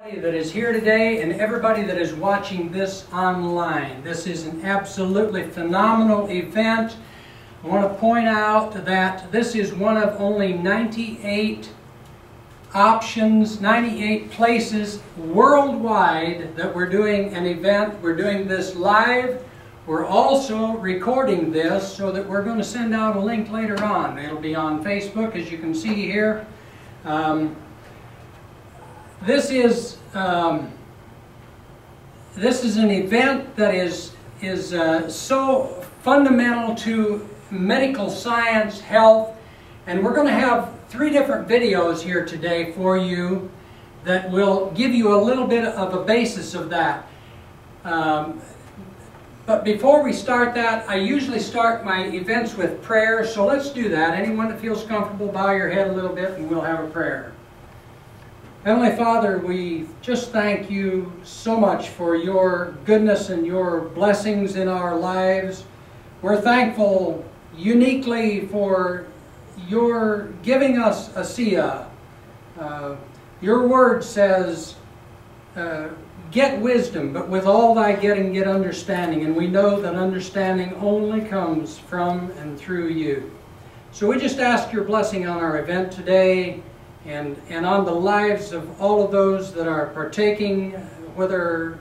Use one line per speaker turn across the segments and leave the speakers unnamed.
That is here today and everybody that is watching this online. This is an absolutely phenomenal event. I want to point out that this is one of only 98 options, 98 places worldwide that we're doing an event. We're doing this live. We're also recording this so that we're going to send out a link later on. It'll be on Facebook, as you can see here. This is an event that is so fundamental to medical science, health, and we're going to have 3 different videos here today for you that will give you a little bit of a basis of that. But before we start that, I usually start my events with prayer, so let's do that. Anyone that feels comfortable, bow your head a little bit and we'll have a prayer. Heavenly Father, we just thank you so much for your goodness and your blessings in our lives. We're thankful uniquely for your giving us ASEA. Your word says, get wisdom, but with all thy getting, get understanding. And we know that understanding only comes from and through you. So we just ask your blessing on our event today, and on the lives of all of those that are partaking, whether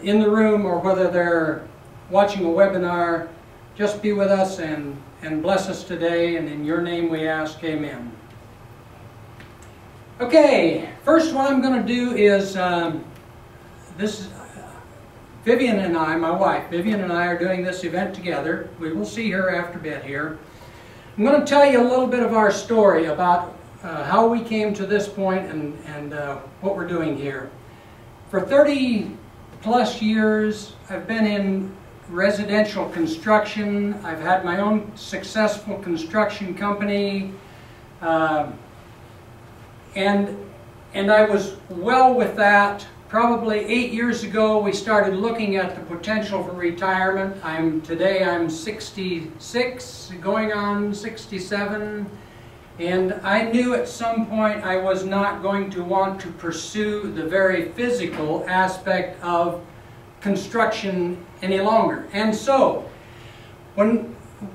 in the room or whether they're watching a webinar. Just be with us and bless us today, and in your name we ask, amen. Okay, first what I'm going to do is, Vivian and I, my wife, Vivian and I are doing this event together. We will see her after a bit here. I'm going to tell you a little bit of our story about how we came to this point and what we're doing here. For 30 plus years, I've been in residential construction. I've had my own successful construction company, and I was well with that. Probably 8 years ago, we started looking at the potential for retirement. Today I'm 66, going on 67. And I knew at some point I was not going to want to pursue the very physical aspect of construction any longer. And so,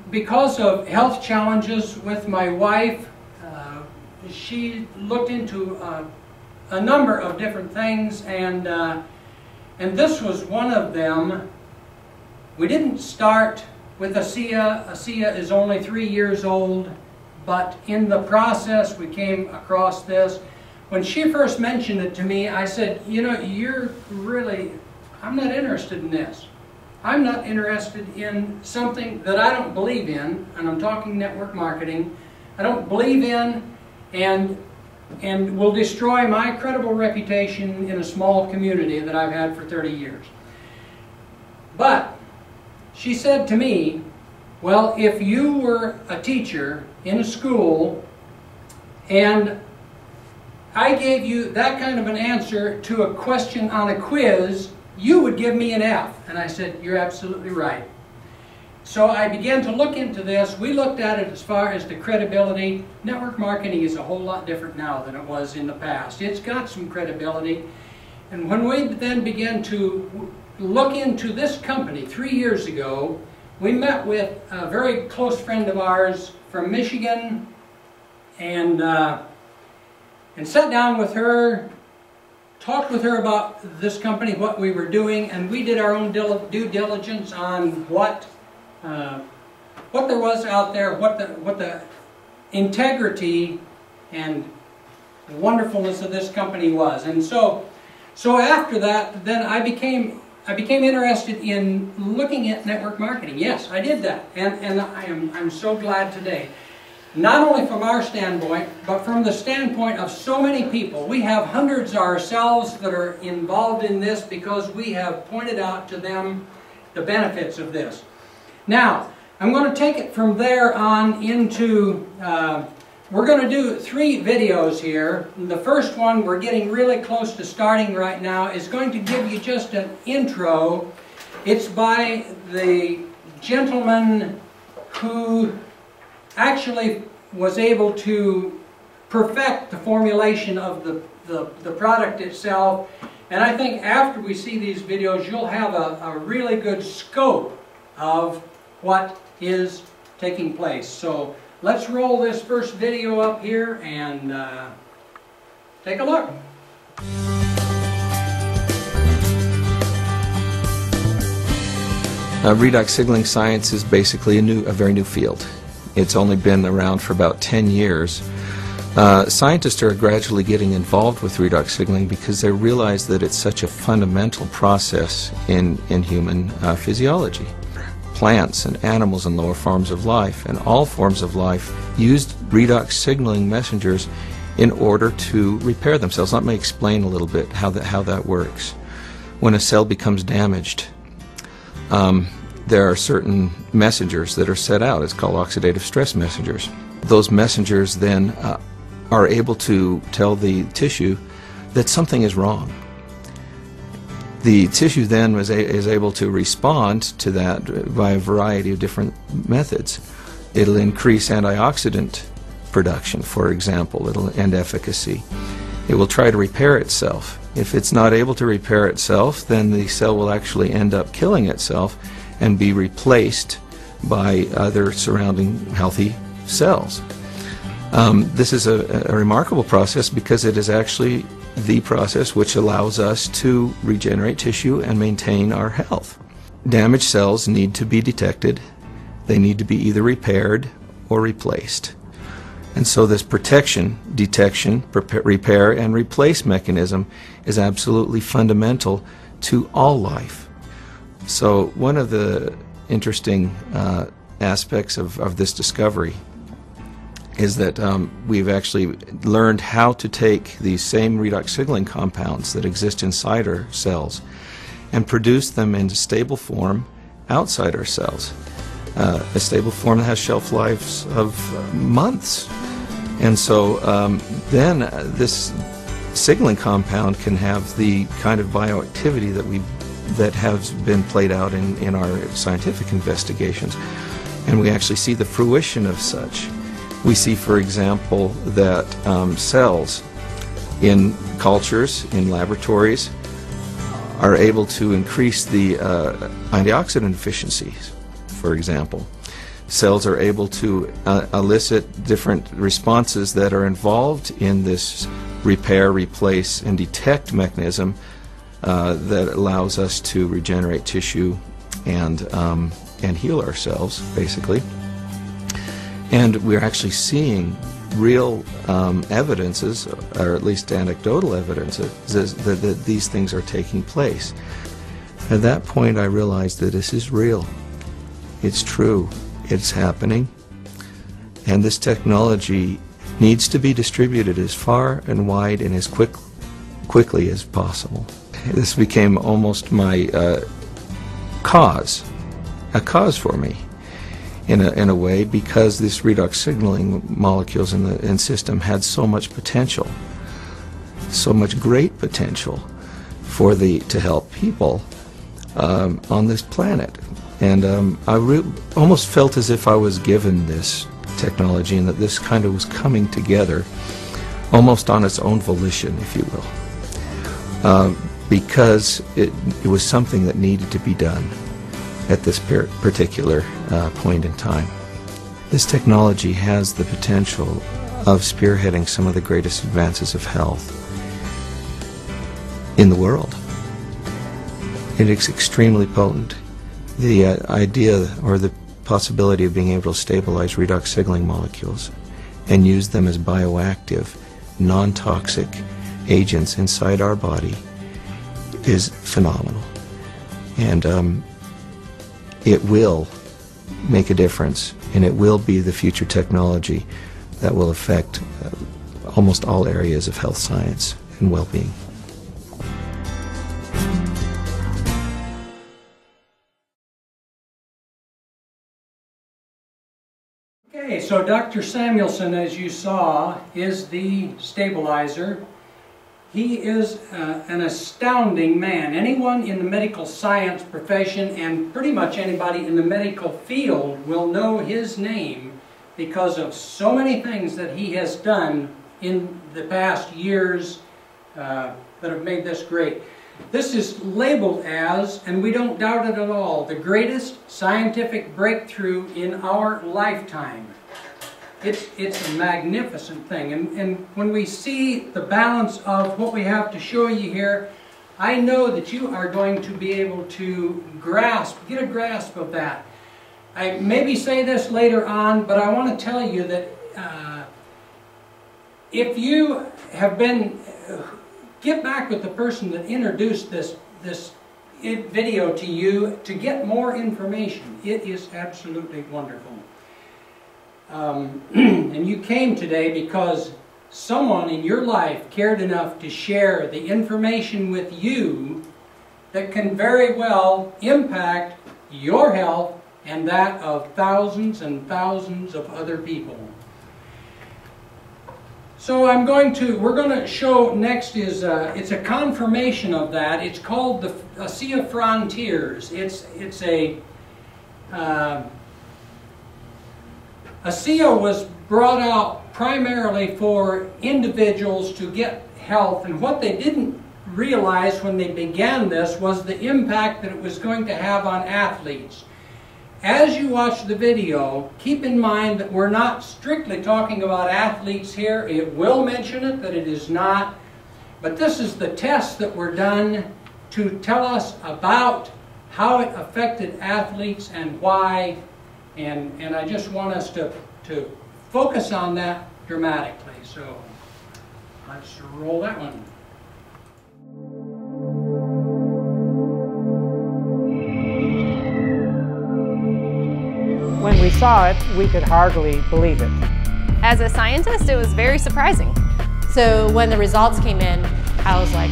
because of health challenges with my wife, she looked into a number of different things, and this was one of them. We didn't start with ASEA. ASEA is only 3 years old. But in the process, we came across this. When she first mentioned it to me, I said, you know, I'm not interested in this. I'm not interested in something that I don't believe in, and I'm talking network marketing. I don't believe in and will destroy my credible reputation in a small community that I've had for 30 years. But she said to me, well, if you were a teacher in a school and I gave you that kind of an answer to a question on a quiz, you would give me an F. And I said, you're absolutely right. So I began to look into this. We looked at it as far as the credibility. Network marketing is a whole lot different now than it was in the past. It's got some credibility. And when we then began to look into this company 3 years ago, we met with a very close friend of ours from Michigan and sat down with her, talked with her about this company, what we were doing, and we did our own due diligence on what there was out there, what the integrity and the wonderfulness of this company was. And so after that, then I became interested in looking at network marketing. Yes, I did that, and I'm so glad today. Not only from our standpoint, but from the standpoint of so many people. We have hundreds ourselves that are involved in this because we have pointed out to them the benefits of this. Now, I'm going to take it from there on into, we're going to do 3 videos here. The first one, we're getting really close to starting right now, is going to give you just an intro. It's by the gentleman who actually was able to perfect the formulation of the product itself. And I think after we see these videos, you'll have a really good scope of what is taking place. So let's roll this first video up here and take a look.
Redox signaling science is basically a very new field. It's only been around for about 10 years. Scientists are gradually getting involved with redox signaling because they realize that it's such a fundamental process in human physiology. Plants and animals and lower forms of life and all forms of life used redox signaling messengers in order to repair themselves. Let me explain a little bit how that works. When a cell becomes damaged, there are certain messengers that are set out. It's called oxidative stress messengers. Those messengers then are able to tell the tissue that something is wrong. The tissue then is able to respond to that by a variety of different methods. It'll increase antioxidant production, for example, and efficacy. It will try to repair itself. If it's not able to repair itself, then the cell will actually end up killing itself and be replaced by other surrounding healthy cells. This is a remarkable process because it is actually the process which allows us to regenerate tissue and maintain our health. Damaged cells need to be detected. They need to be either repaired or replaced. And so this protection, detection, repair, and replace mechanism is absolutely fundamental to all life. So one of the interesting aspects of this discovery is that we've actually learned how to take these same redox signaling compounds that exist inside our cells and produce them in stable form outside our cells. A stable form that has shelf lives of months. And so then this signaling compound can have the kind of bioactivity that has been played out in our scientific investigations. And we actually see the fruition of such. We see, for example, that cells in cultures, in laboratories, are able to increase the antioxidant efficiencies, for example. Cells are able to elicit different responses that are involved in this repair, replace, and detect mechanism that allows us to regenerate tissue and heal ourselves, basically. And we're actually seeing real evidences, or at least anecdotal evidences, that these things are taking place. At that point, I realized that this is real. It's true. It's happening. And this technology needs to be distributed as far and wide and as quickly as possible. This became almost my cause, a cause for me in a way, because this redox signaling molecules in the system had so much potential, so much great potential to help people on this planet. And I almost felt as if I was given this technology and that this kind of was coming together almost on its own volition, if you will, because it was something that needed to be done at this particular point in time. This technology has the potential of spearheading some of the greatest advances of health in the world. It is extremely potent. The idea or the possibility of being able to stabilize redox signaling molecules and use them as bioactive, non-toxic agents inside our body is phenomenal. And it will make a difference, and it will be the future technology that will affect almost all areas of health science and well-being.
Okay, so Dr. Samuelson, as you saw, is the stabilizer. He is an astounding man. Anyone in the medical science profession and pretty much anybody in the medical field will know his name because of so many things that he has done in the past years that have made this great. This is labeled as, and we don't doubt it at all, the greatest scientific breakthrough in our lifetime. It's a magnificent thing, and when we see the balance of what we have to show you here, I know that you are going to be able to get a grasp of that. I maybe say this later on, but I want to tell you that if you have been, get back with the person that introduced this video to you to get more information. It is absolutely wonderful. And you came today because someone in your life cared enough to share the information with you that can very well impact your health and that of thousands and thousands of other people. So we're going to show next is, it's a confirmation of that. It's called the ASEA Frontiers. ASEA was brought out primarily for individuals to get health, and what they didn't realize when they began this was the impact that it was going to have on athletes. As you watch the video, keep in mind that we're not strictly talking about athletes here. It will mention it, that it is not. But this is the tests that were done to tell us about how it affected athletes and why. And I just want us to focus on that dramatically. So let's roll that one.
When we saw it, we could hardly believe it.
As a scientist, it was very surprising.
So when the results came in, I was like,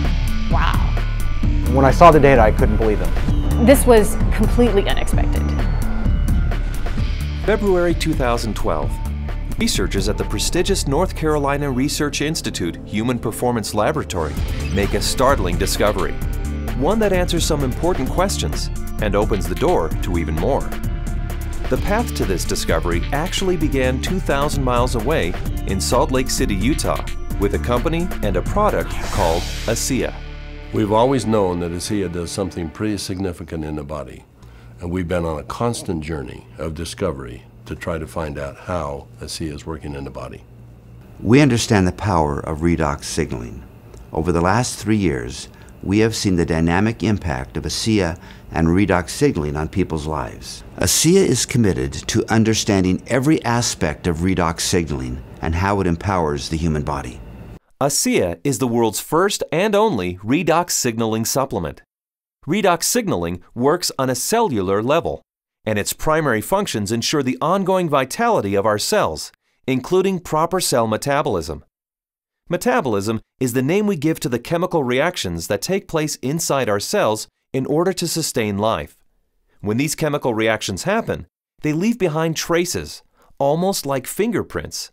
wow.
When I saw the data, I couldn't believe them.
This was completely unexpected.
February 2012. Researchers at the prestigious North Carolina Research Institute Human Performance Laboratory make a startling discovery. One that answers some important questions and opens the door to even more. The path to this discovery actually began 2,000 miles away in Salt Lake City, Utah, with a company and a product called ASEA.
We've always known that ASEA does something pretty significant in the body, and we've been on a constant journey of discovery to try to find out how ASEA is working in the body.
We understand the power of redox signaling. Over the last 3 years, we have seen the dynamic impact of ASEA and redox signaling on people's lives. ASEA is committed to understanding every aspect of redox signaling and how it empowers the human body.
ASEA is the world's first and only redox signaling supplement. Redox signaling works on a cellular level, and its primary functions ensure the ongoing vitality of our cells, including proper cell metabolism. Metabolism is the name we give to the chemical reactions that take place inside our cells in order to sustain life. When these chemical reactions happen, they leave behind traces, almost like fingerprints.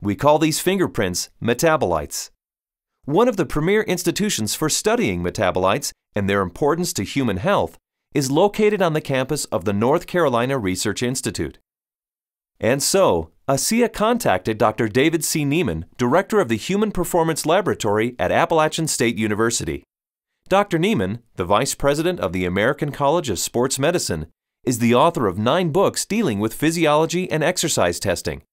We call these fingerprints metabolites. One of the premier institutions for studying metabolites and their importance to human health is located on the campus of the North Carolina Research Institute. And so, ASEA contacted Dr. David C. Neiman, director of the Human Performance Laboratory at Appalachian State University. Dr. Neiman, the vice president of the American College of Sports Medicine, is the author of 9 books dealing with physiology and exercise testing,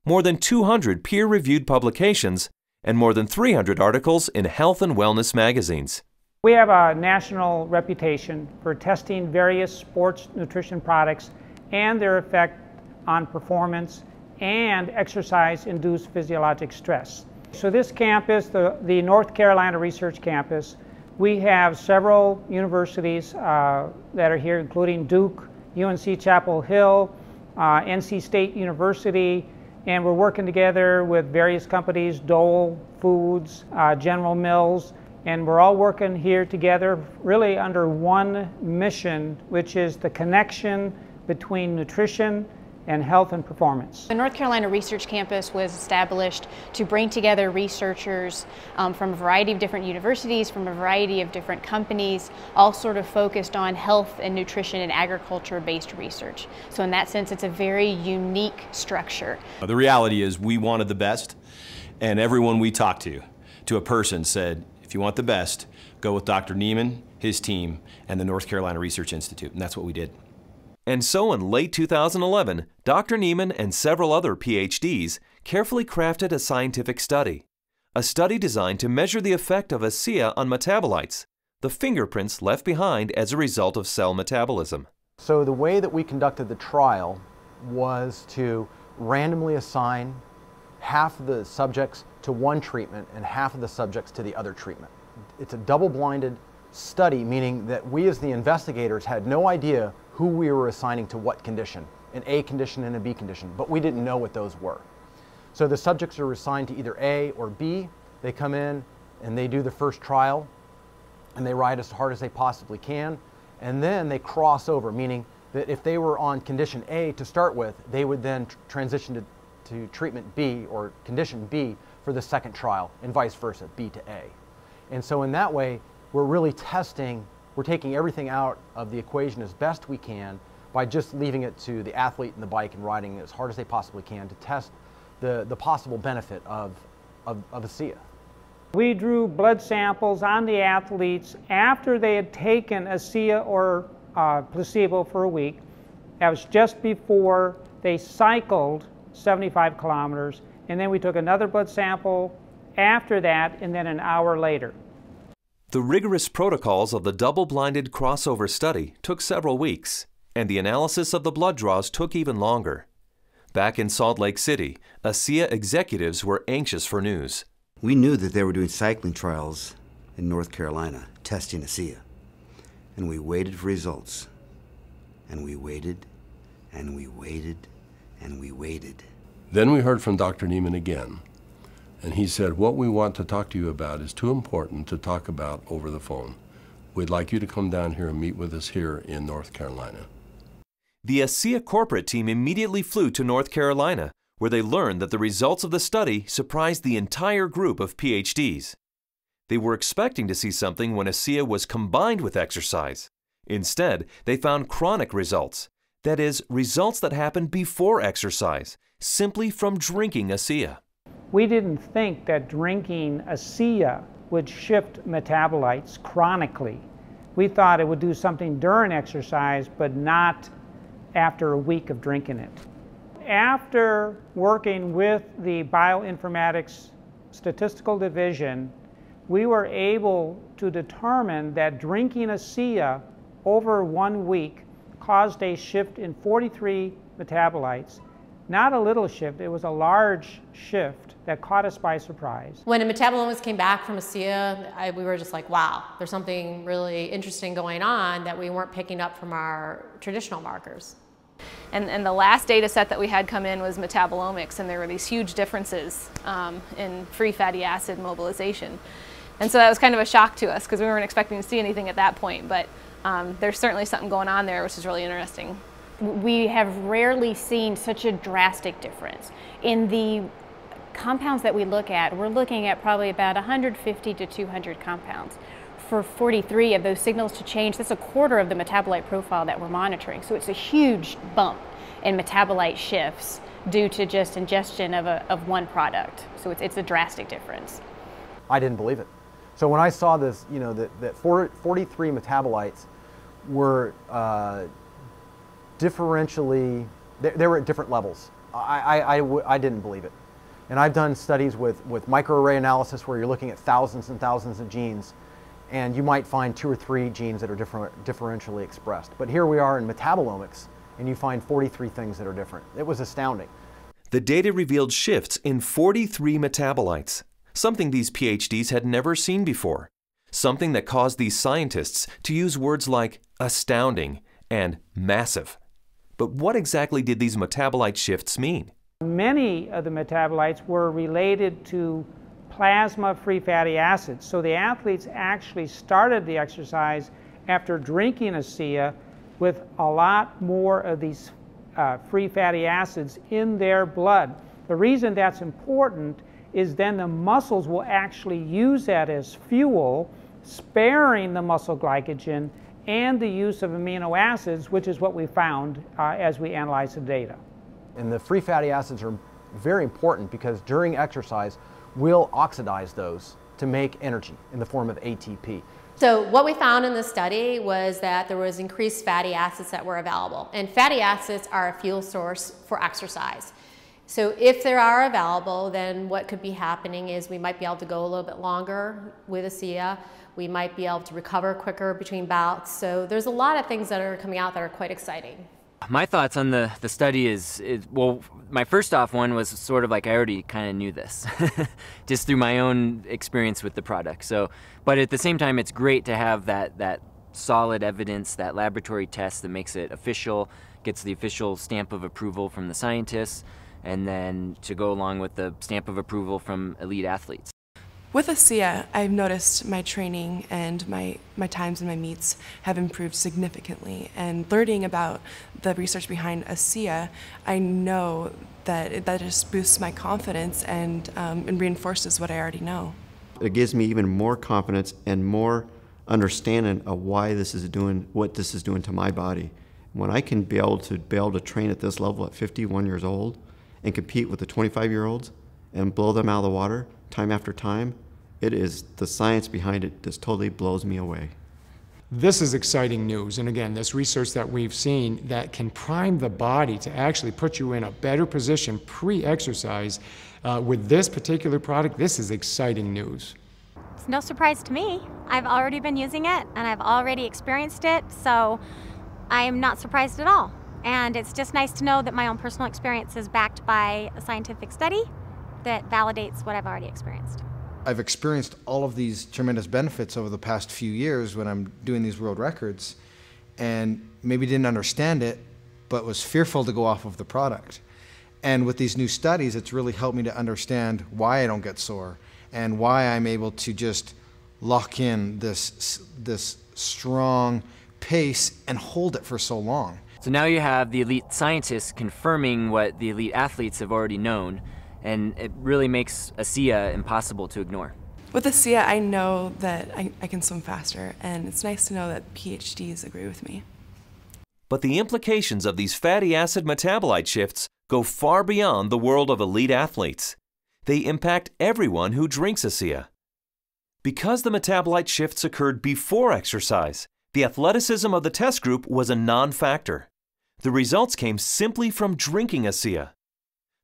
more than 200 peer-reviewed publications, and more than 300 articles in health and wellness magazines.
We have a national reputation for testing various sports nutrition products and their effect on performance and exercise-induced physiologic stress. So this campus, the North Carolina Research Campus, we have several universities that are here, including Duke, UNC Chapel Hill, NC State University, and we're working together with various companies, Dole Foods, General Mills, and we're all working here together really under one mission, which is the connection between nutrition and health and performance.
The North Carolina Research Campus was established to bring together researchers from a variety of different universities, from a variety of different companies, all sort of focused on health and nutrition and agriculture-based research. So in that sense, it's a very unique structure.
The reality is we wanted the best, and everyone we talked to a person said,
if you want the best, go with Dr. Neiman, his team, and the North Carolina Research Institute, and that's what we did. And so in late 2011, Dr. Neiman and several other PhDs carefully crafted a scientific study. A study designed to measure the effect of ASEA on metabolites, the fingerprints left behind as a result of cell metabolism.
So the way that we conducted the trial was to randomly assign half of the subjects to one treatment and half of the subjects to the other treatment. It's a double-blinded study, meaning that we as the investigators had no idea who we were assigning to what condition, an A condition and a B condition, but we didn't know what those were. So the subjects are assigned to either A or B. They come in and they do the first trial and they ride as hard as they possibly can, and then they cross over, meaning that if they were on condition A to start with, they would then transition to treatment B or condition B for the second trial, and vice versa, B to A. And so in that way, we're really testing, we're taking everything out of the equation as best we can by just leaving it to the athlete and the bike and riding as hard as they possibly can to test the possible benefit of ASEA.
We drew blood samples on the athletes after they had taken ASEA or placebo for a week. That was just before they cycled 75 kilometers, and then we took another blood sample after that, and then an hour later.
The rigorous protocols of the double-blinded crossover study took several weeks, and the analysis of the blood draws took even longer. Back in Salt Lake City, ASEA executives were anxious for news.
We knew that they were doing cycling trials in North Carolina, testing ASEA. And we waited for results. And we waited, and we waited, and we waited.
Then we heard from Dr. Neiman again, and he said, what we want to talk to you about is too important to talk about over the phone. We'd like you to come down here and meet with us here in North Carolina.
The ASEA corporate team immediately flew to North Carolina, where they learned that the results of the study surprised the entire group of PhDs. They were expecting to see something when ASEA was combined with exercise. Instead, they found chronic results. That is, results that happened before exercise, simply from drinking ASEA.
We didn't think that drinking ASEA would shift metabolites chronically. We thought it would do something during exercise, but not after a week of drinking it. After working with the bioinformatics statistical division, we were able to determine that drinking ASEA over 1 week caused a shift in 43 metabolites. Not a little shift, it was a large shift that caught us by surprise.
When the metabolomics came back from ASEA, we were just like, wow, there's something really interesting going on that we weren't picking up from our traditional markers.
And the last data set that we had come in was metabolomics, and there were these huge differences in free fatty acid mobilization. And so that was kind of a shock to us because we weren't expecting to see anything at that point, but there's certainly something going on there, which is really interesting. We have rarely seen such a drastic difference. In the compounds that we look at, we're looking at probably about 150 to 200 compounds. For 43 of those signals to change, that's a quarter of the metabolite profile that we're monitoring. So it's a huge bump in metabolite shifts due to just ingestion of one product. So it's a drastic difference.
I didn't believe it. So when I saw this, you know, that 43 metabolites were differentially, they were at different levels. I didn't believe it. And I've done studies with microarray analysis where you're looking at thousands and thousands of genes, and you might find 2 or 3 genes that are differentially expressed. But here we are in metabolomics, and you find 43 things that are different. It was astounding.
The data revealed shifts in 43 metabolites, something these PhDs had never seen before, something that caused these scientists to use words like astounding and massive. But what exactly did these metabolite shifts mean?
Many of the metabolites were related to plasma free fatty acids. So the athletes actually started the exercise after drinking ASEA with a lot more of these free fatty acids in their blood. The reason that's important is then the muscles will actually use that as fuel, sparing the muscle glycogen and the use of amino acids, which is what we found as we analyzed the data.
And the free fatty acids are very important because during exercise, we'll oxidize those to make energy in the form of ATP.
So what we found in this study was that there was increased fatty acids that were available. And fatty acids are a fuel source for exercise. So if they are available, then what could be happening is we might be able to go a little bit longer with ASEA. We might be able to recover quicker between bouts. So there's a lot of things that are coming out that are quite exciting.
My thoughts on the study is, well, my first off one was sort of like I already kind of knew this, just through my own experience with the product. So, but at the same time, it's great to have that solid evidence, that laboratory test that makes it official, gets the official stamp of approval from the scientists, and then to go along with the stamp of approval from elite athletes.
With ASEA, I've noticed my training and my times and my meets have improved significantly. And learning about the research behind ASEA, I know that that just boosts my confidence and reinforces what I already know.
It gives me even more confidence and more understanding of why this is doing what this is doing to my body. When I can be able to train at this level at 51 years old and compete with the 25-year-olds and blow them out of the water time after time, it is the science behind it just totally blows me away.
This is exciting news, and again, this research that we've seen that can prime the body to actually put you in a better position pre-exercise with this particular product. This is exciting news.
It's no surprise to me. I've already been using it and I've already experienced it, so I am not surprised at all. And it's just nice to know that my own personal experience is backed by a scientific study that validates what I've already experienced.
I've experienced all of these tremendous benefits over the past few years when I'm doing these world records, and maybe didn't understand it, but was fearful to go off of the product. And with these new studies, it's really helped me to understand why I don't get sore and why I'm able to just lock in this strong pace and hold it for so long.
So now you have the elite scientists confirming what the elite athletes have already known, and it really makes ASEA impossible to ignore.
With ASEA, I know that I can swim faster, and it's nice to know that PhDs agree with me.
But the implications of these fatty acid metabolite shifts go far beyond the world of elite athletes. They impact everyone who drinks ASEA. Because the metabolite shifts occurred before exercise, the athleticism of the test group was a non-factor. The results came simply from drinking ASEA.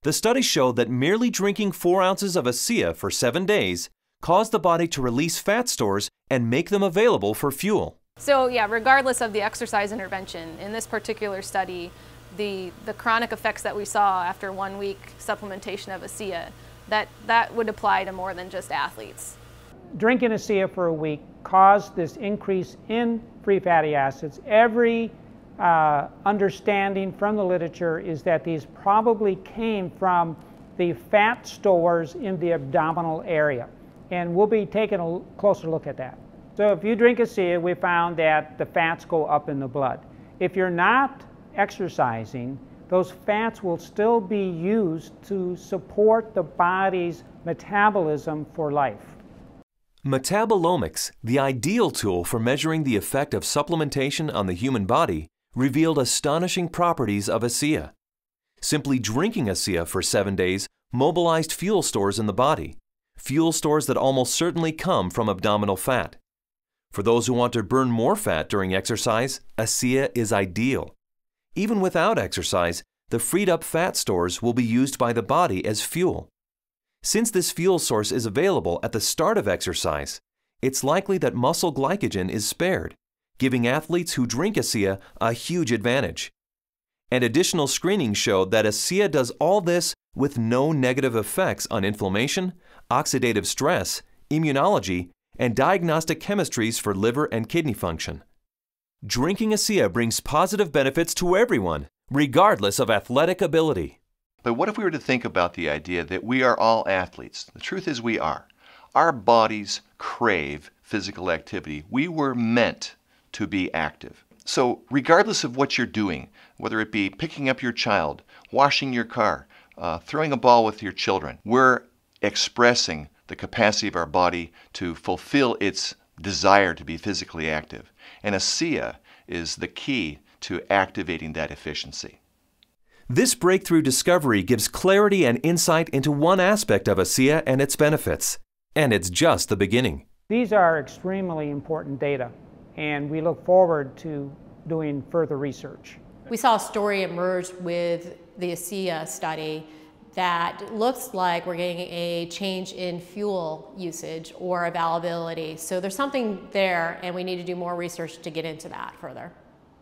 The study showed that merely drinking 4 ounces of ASEA for 7 days caused the body to release fat stores and make them available for fuel.
So yeah, regardless of the exercise intervention, in this particular study, the chronic effects that we saw after 1 week supplementation of ASEA, that would apply to more than just athletes.
Drinking ASEA for a week caused this increase in free fatty acids. Every understanding from the literature is that these probably came from the fat stores in the abdominal area. And we'll be taking a closer look at that. So if you drink ASEA, we found that the fats go up in the blood. If you're not exercising, those fats will still be used to support the body's metabolism for life.
Metabolomics, the ideal tool for measuring the effect of supplementation on the human body, revealed astonishing properties of ASEA. Simply drinking ASEA for 7 days mobilized fuel stores in the body, fuel stores that almost certainly come from abdominal fat. For those who want to burn more fat during exercise, ASEA is ideal. Even without exercise, the freed up fat stores will be used by the body as fuel. Since this fuel source is available at the start of exercise, it's likely that muscle glycogen is spared, giving athletes who drink ASEA a huge advantage. And additional screening showed that ASEA does all this with no negative effects on inflammation, oxidative stress, immunology, and diagnostic chemistries for liver and kidney function. Drinking ASEA brings positive benefits to everyone, regardless of athletic ability.
But what if we were to think about the idea that we are all athletes? The truth is we are. Our bodies crave physical activity. We were meant to be active. So regardless of what you're doing, whether it be picking up your child, washing your car, throwing a ball with your children, we're expressing the capacity of our body to fulfill its desire to be physically active. And ASEA is the key to activating that efficiency.
This breakthrough discovery gives clarity and insight into one aspect of ASEA and its benefits. And it's just the beginning.
These are extremely important data, and we look forward to doing further research.
We saw a story emerge with the ASEA study that looks like we're getting a change in fuel usage or availability. So there's something there, and we need to do more research to get into that further.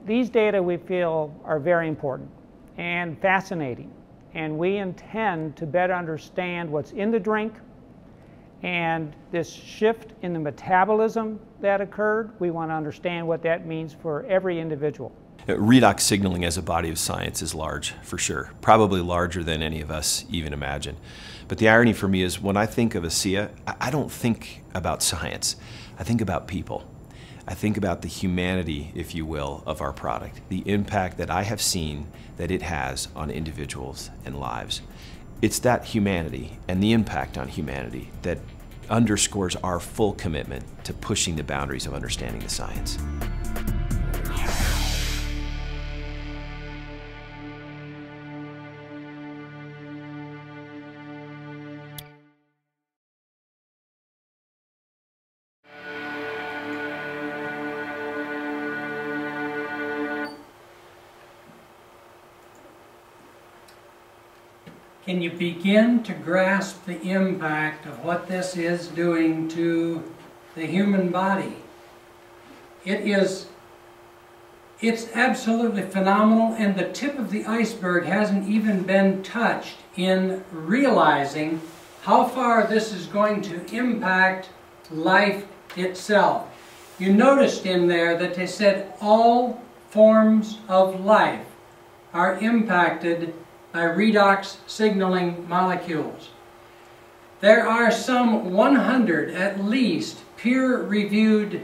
These data we feel are very important and fascinating, and we intend to better understand what's in the drink and this shift in the metabolism that occurred. We want to understand what that means for every individual.
Redox signaling as a body of science is large, for sure. Probably larger than any of us even imagine. But the irony for me is when I think of ASEA, I don't think about science. I think about people. I think about the humanity, if you will, of our product, the impact that I have seen that it has on individuals and lives. It's that humanity and the impact on humanity that underscores our full commitment to pushing the boundaries of understanding the science.
Can you begin to grasp the impact of what this is doing to the human body? It's absolutely phenomenal, and the tip of the iceberg hasn't even been touched in realizing how far this is going to impact life itself. You noticed in there that they said all forms of life are impacted by redox signaling molecules. There are some 100 at least peer-reviewed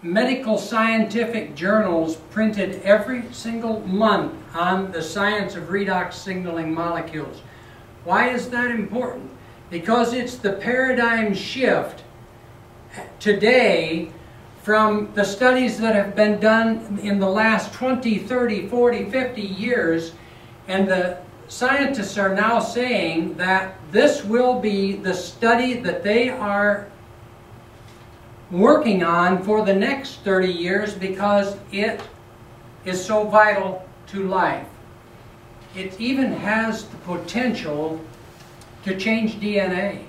medical scientific journals printed every single month on the science of redox signaling molecules. Why is that important? Because it's the paradigm shift today from the studies that have been done in the last 20, 30, 40, 50 years. And the scientists are now saying that this will be the study that they are working on for the next 30 years because it is so vital to life. It even has the potential to change DNA.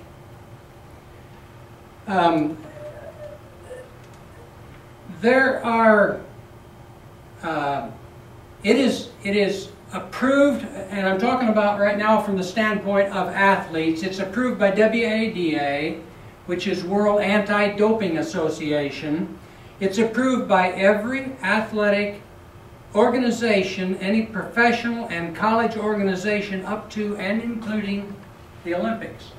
It is approved, and I'm talking about right now from the standpoint of athletes. It's approved by WADA, which is World Anti-Doping Association. It's approved by every athletic organization, any professional and college organization up to and including the Olympics.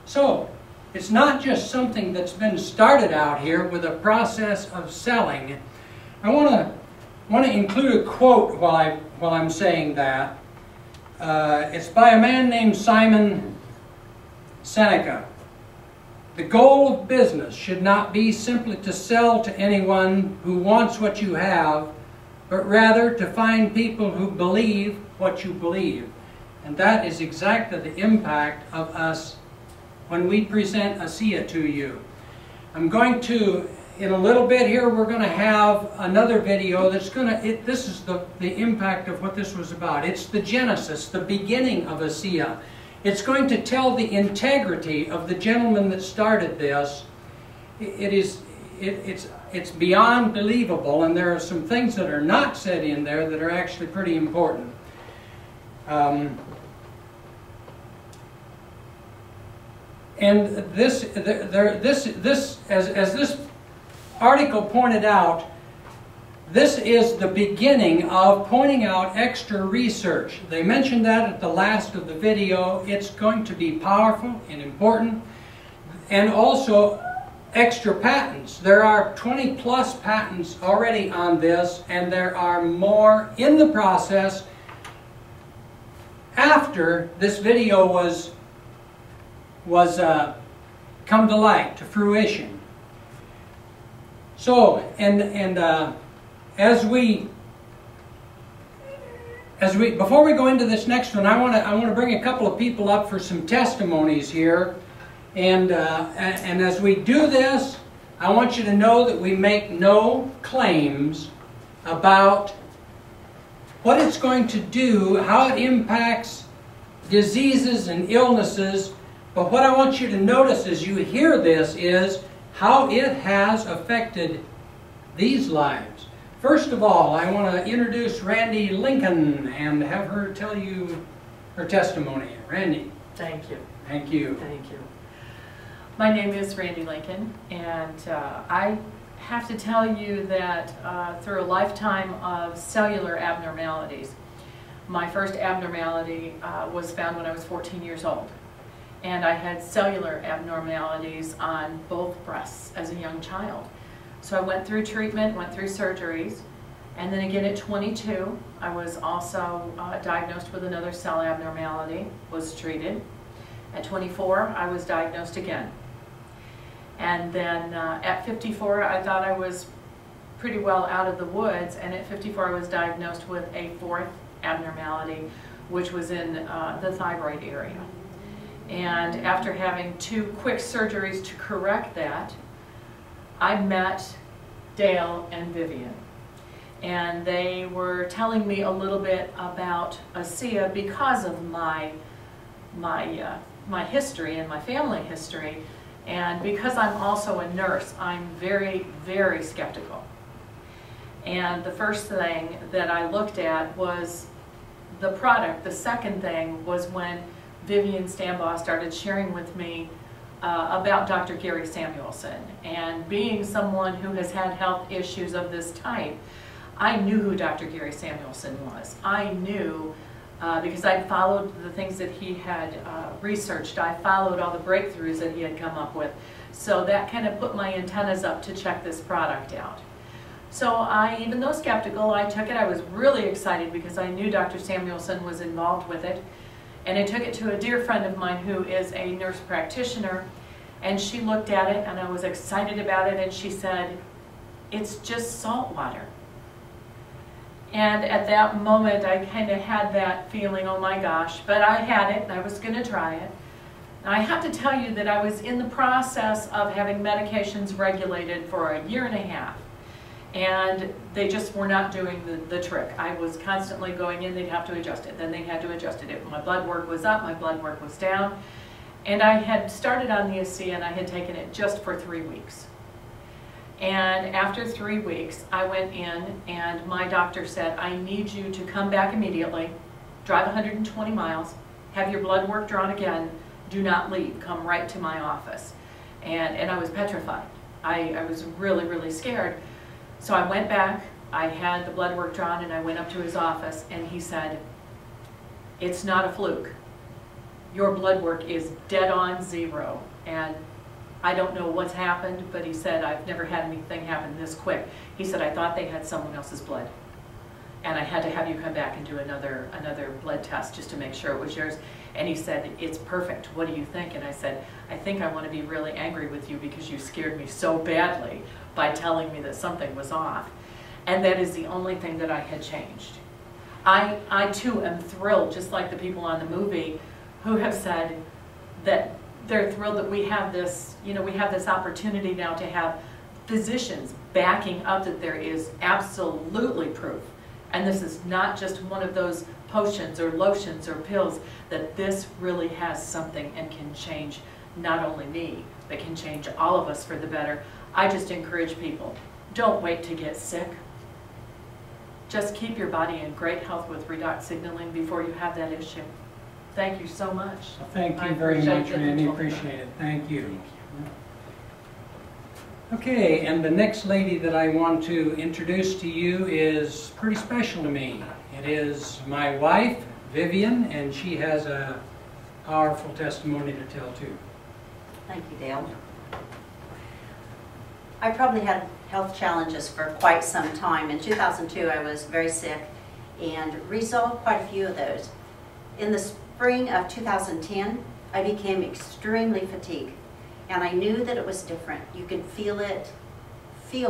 So, it's not just something that's been started out here with a process of selling. I want to include a quote while I'm saying that. It's by a man named Simon Seneca. The goal of business should not be simply to sell to anyone who wants what you have, but rather to find people who believe what you believe. And that is exactly the impact of us when we present ASEA to you. I'm going to, in a little bit here, we're going to have another video that's going to, this is the impact of what this was about. It's the genesis, the beginning of ASEA. It's going to tell the integrity of the gentleman that started this. It's beyond believable, and there are some things that are not said in there that are actually pretty important. And this, as this article pointed out, this is the beginning of pointing out extra research. They mentioned that at the last of the video. It's going to be powerful and important. And also extra patents. There are 20+ patents already on this, and there are more in the process after this video was come to light, to fruition. So, before we go into this next one, I want to bring a couple of people up for some testimonies here. And as we do this, I want you to know that we make no claims about what it's going to do, how it impacts diseases and illnesses. But what I want you to notice as you hear this is how it has affected these lives. First of all, I want to introduce Randy Lincoln and have her tell you her testimony. Randy.
Thank you.
Thank you.
Thank you. My name is Randy Lincoln, and I have to tell you that through a lifetime of cellular abnormalities, my first abnormality was found when I was 14 years old. And I had cellular abnormalities on both breasts as a young child. So I went through treatment, went through surgeries, and then again at 22, I was also diagnosed with another cell abnormality, was treated. At 24, I was diagnosed again. And then at 54, I thought I was pretty well out of the woods, and at 54, I was diagnosed with a fourth abnormality, which was in the thyroid area. And after having 2 quick surgeries to correct that, I met Dale and Vivian. And they were telling me a little bit about ASEA because of my history and my family history. And because I'm also a nurse, I'm very, very skeptical. And the first thing that I looked at was the product. The second thing was when Vivian Stambaugh started sharing with me about Dr. Gary Samuelson. And being someone who has had health issues of this type, I knew who Dr. Gary Samuelson was. I knew because I followed the things that he had researched. I followed all the breakthroughs that he had come up with. So that kind of put my antennas up to check this product out. So even though skeptical, I took it. I was really excited because I knew Dr. Samuelson was involved with it. And I took it to a dear friend of mine who is a nurse practitioner, and she looked at it, and I was excited about it, and she said, "It's just salt water." And at that moment, I kind of had that feeling, oh my gosh, but I had it, and I was going to try it. Now, I have to tell you that I was in the process of having medications regulated for a year and a half. And they just were not doing the trick. I was constantly going in, they'd have to adjust it, then they had to adjust it. My blood work was up, my blood work was down. And I had started on the ASEA and I had taken it just for 3 weeks. And after 3 weeks, I went in and my doctor said, I need you to come back immediately, drive 120 miles, have your blood work drawn again, do not leave, come right to my office. And I was petrified. I was really, really scared. So I went back, I had the blood work drawn, and I went up to his office, and he said, "It's not a fluke. Your blood work is dead on 0. And I don't know what's happened," but he said, "I've never had anything happen this quick." He said, "I thought they had someone else's blood. And I had to have you come back and do another blood test just to make sure it was yours." And he said, "It's perfect. What do you think?" And I said, "I think I want to be really angry with you because you scared me so badly by telling me that something was off." And that is the only thing that I had changed. I too am thrilled, just like the people on the movie who have said that they're thrilled that we have this, we have this opportunity now to have physicians backing up that there is absolutely proof. And this is not just one of those potions or lotions or pills, that this really has something and can change not only me, but can change all of us for the better. I just encourage people, don't wait to get sick. Just keep your body in great health with redox signaling before you have that issue. Thank you so much.
Thank you very much, Randy. Appreciate it. Thank you. Okay, and the next lady that I want to introduce to you is pretty special to me. It is my wife, Vivian, and she has a powerful testimony to tell too.
Thank you, Dale. I probably had health challenges for quite some time. In 2002, I was very sick and resolved quite a few of those. In the spring of 2010, I became extremely fatigued. And I knew that it was different. You can feel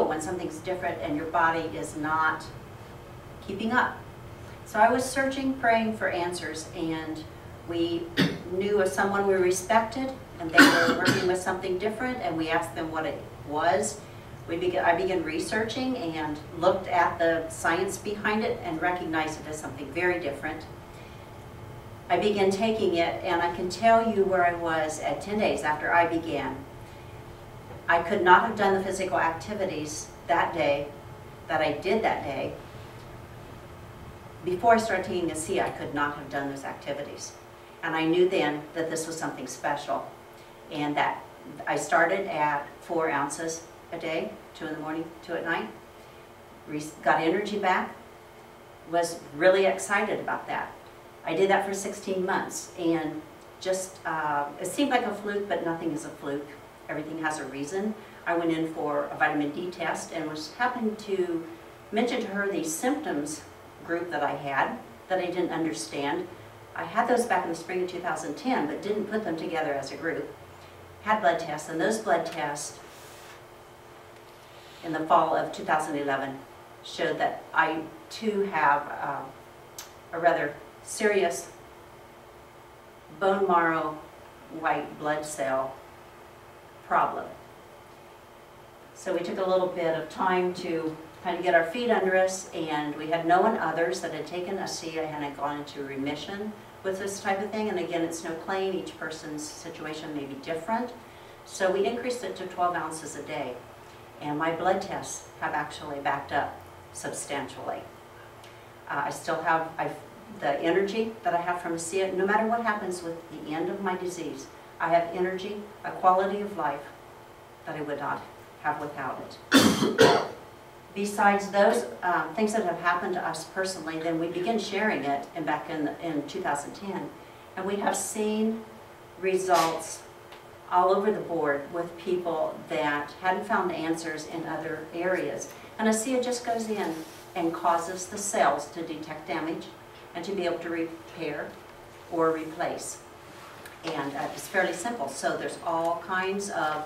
when something's different and your body is not keeping up. So I was searching, praying for answers, and We knew of someone we respected, and they were working with something different, and we asked them what it was. I began researching and looked at the science behind it and recognized it as something very different. I began taking it, and I can tell you where I was at 10 days after I began. I could not have done the physical activities that day, that I did that day. Before I started taking ASEA, I could not have done those activities. And I knew then that this was something special, and that I started at 4 ounces a day, 2 in the morning, 2 at night, got energy back, was really excited about that. I did that for 16 months, and just, it seemed like a fluke, but nothing is a fluke. Everything has a reason. I went in for a vitamin D test and was happened to mention to her the symptoms group that I had that I didn't understand. I had those back in the spring of 2010, but didn't put them together as a group. Had blood tests, and those blood tests in the fall of 2011 showed that I too have a rather serious bone marrow white blood cell problem. So we took a little bit of time to kind of get our feet under us, and we had known others that had taken ASEA and had gone into remission with this type of thing. And again, it's no claim, each person's situation may be different. So we increased it to 12 ounces a day, and my blood tests have actually backed up substantially. I still have the energy that I have from ASEA. No matter what happens with the end of my disease, I have energy, a quality of life that I would not have without it. Besides those things that have happened to us personally, then we began sharing it back in 2010, and we have seen results all over the board with people that hadn't found answers in other areas. And ASEA just goes in and causes the cells to detect damage and to be able to repair or replace. And it's fairly simple. So there's all kinds of,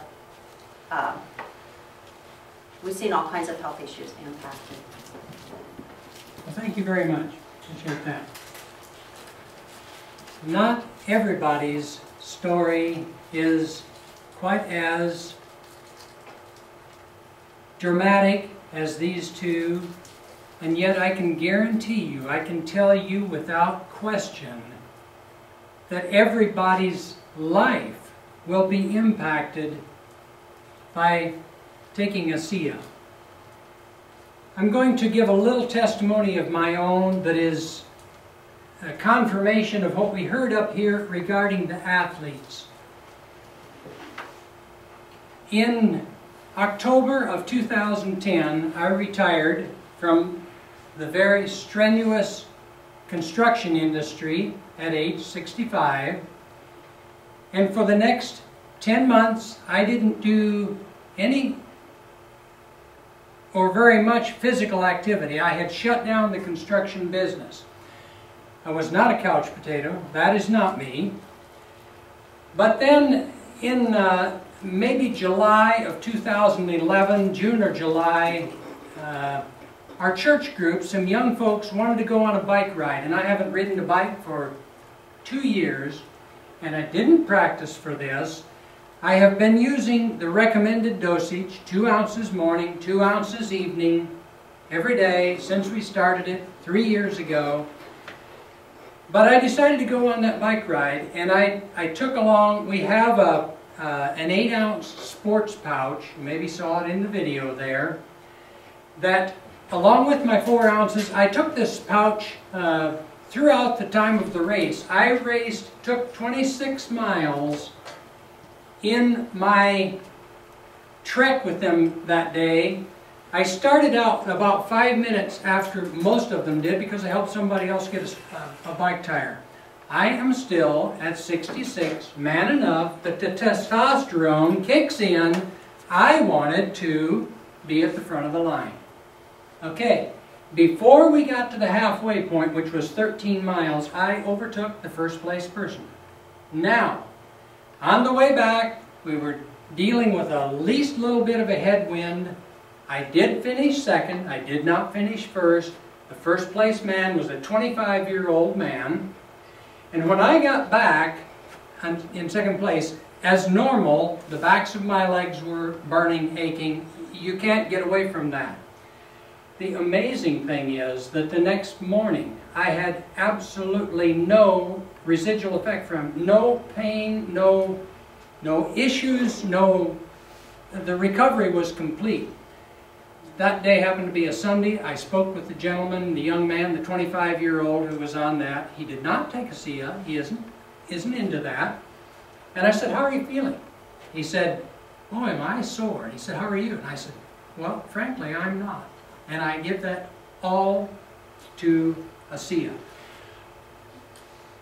we've seen all kinds of health issues impacted.
Well, thank you very much. Appreciate that. Not everybody's story is quite as dramatic as these two, and yet I can guarantee you, I can tell you without question, that everybody's life will be impacted by taking ASEA. I'm going to give a little testimony of my own that is a confirmation of what we heard up here regarding the athletes. In October of 2010, I retired from the very strenuous construction industry at age 65, and for the next 10 months I didn't do any or very much physical activity. I had shut down the construction business. I was not a couch potato, that is not me. But then in maybe July of 2011, June or July, our church group, some young folks wanted to go on a bike ride, and I haven't ridden a bike for 2 years, and I didn't practice for this. I have been using the recommended dosage, 2 ounces morning, 2 ounces evening, every day since we started it 3 years ago. But I decided to go on that bike ride, and I took along, we have an 8-ounce sports pouch, you maybe saw it in the video there, that along with my 4 ounces, I took this pouch throughout the time of the race. I took 26 miles in my trek with them that day. I started out about 5 minutes after most of them did because I helped somebody else get a bike tire. I am still at 66, man enough that the testosterone kicks in. I wanted to be at the front of the line. Okay, before we got to the halfway point, which was 13 miles, I overtook the first place person. Now, on the way back, we were dealing with a least little bit of a headwind. I did finish second. I did not finish first. The first place man was a 25-year-old man. And when I got back in second place, as normal, the backs of my legs were burning, aching. You can't get away from that. The amazing thing is that the next morning I had absolutely no residual effect from it. No pain, no issues, the recovery was complete. That day happened to be a Sunday. I spoke with the gentleman, the young man, the 25-year-old who was on that. He did not take ASEA. He isn't into that. And I said, "How are you feeling?" He said, "Oh, am I sore?" He said, "How are you?" And I said, "Well, frankly, I'm not." And I give that all to ASEA.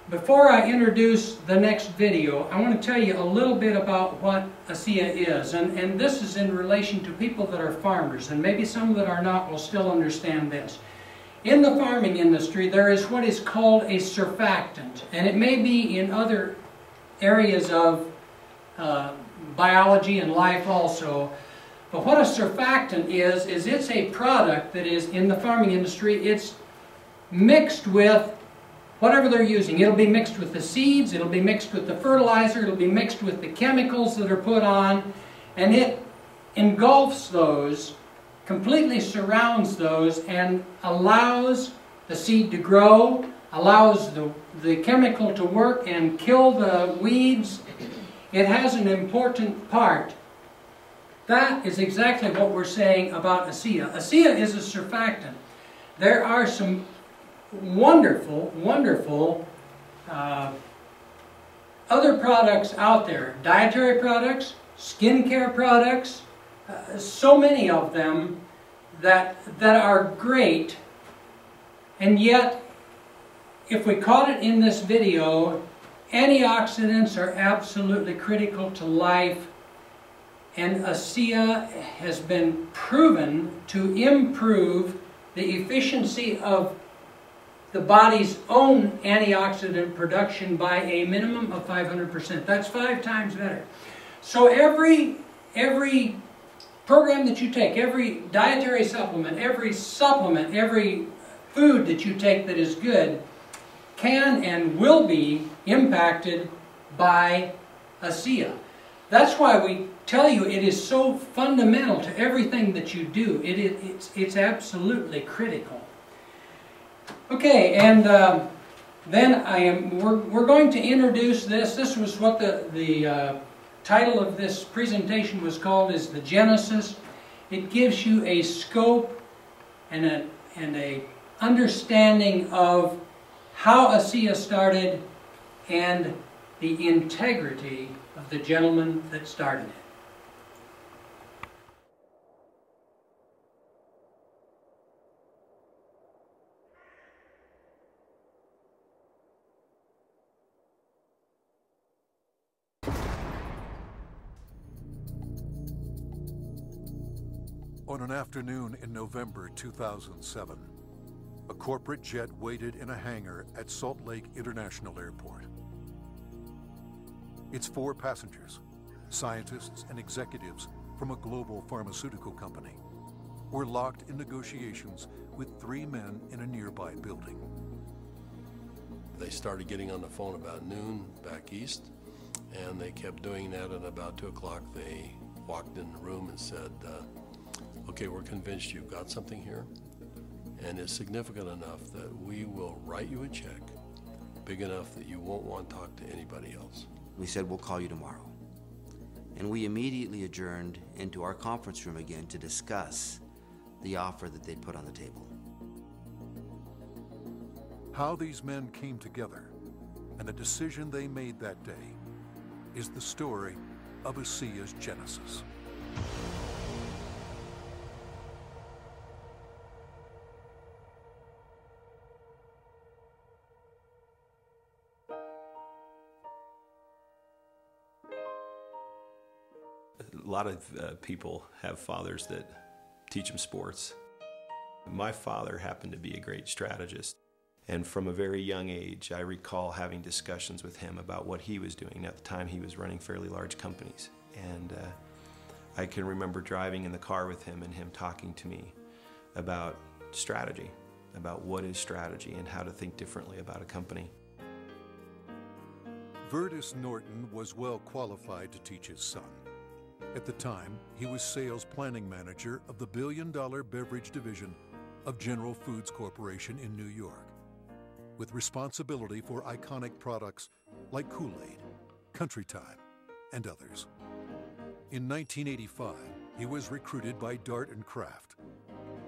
Before I introduce the next video, I want to tell you a little bit about what ASEA is. And this is in relation to people that are farmers, and maybe some that are not will still understand this. In the farming industry, there is what is called a surfactant, and it may be in other areas of biology and life also. But what a surfactant is it's a product that is in the farming industry. It's mixed with whatever they're using. It'll be mixed with the seeds, it'll be mixed with the fertilizer, it'll be mixed with the chemicals that are put on, and it engulfs those, completely surrounds those, and allows the seed to grow, allows the chemical to work and kill the weeds. It has an important part. That is exactly what we're saying about ASEA. ASEA is a surfactant. There are some wonderful, wonderful other products out there. Dietary products, skincare products, so many of them that are great. And yet, if we caught it in this video, antioxidants are absolutely critical to life. And ASEA has been proven to improve the efficiency of the body's own antioxidant production by a minimum of 500%. That's 5 times better. So every program that you take, every dietary supplement, every food that you take that is good can and will be impacted by ASEA. That's why we tell you it is so fundamental to everything that you do. It's absolutely critical. Okay, and then we're going to introduce this. This was what the title of this presentation was called, is the Genesis. It gives you a scope and a understanding of how ASEA started and the integrity of the gentleman that started it.
On an afternoon in November 2007, a corporate jet waited in a hangar at Salt Lake International Airport. Its 4 passengers, scientists and executives from a global pharmaceutical company, were locked in negotiations with 3 men in a nearby building.
They started getting on the phone about noon back east, and they kept doing that, and about 2 o'clock they walked in the room and said, "Okay, we're convinced you've got something here, and it's significant enough that we will write you a check big enough that you won't want to talk to anybody else."
We said, "We'll call you tomorrow." And we immediately adjourned into our conference room again to discuss the offer that they'd put on the table.
How these men came together and the decision they made that day is the story of ASEA's Genesis.
A lot of people have fathers that teach them sports. My father happened to be a great strategist, and from a very young age I recall having discussions with him about what he was doing. At the time he was running fairly large companies, and I can remember driving in the car with him and him talking to me about strategy, about what is strategy and how to think differently about a company.
Virtus Norton was well qualified to teach his son. At the time, he was sales planning manager of the billion-dollar beverage division of General Foods Corporation in New York, with responsibility for iconic products like Kool-Aid, Country Time, and others. In 1985, he was recruited by Dart and Kraft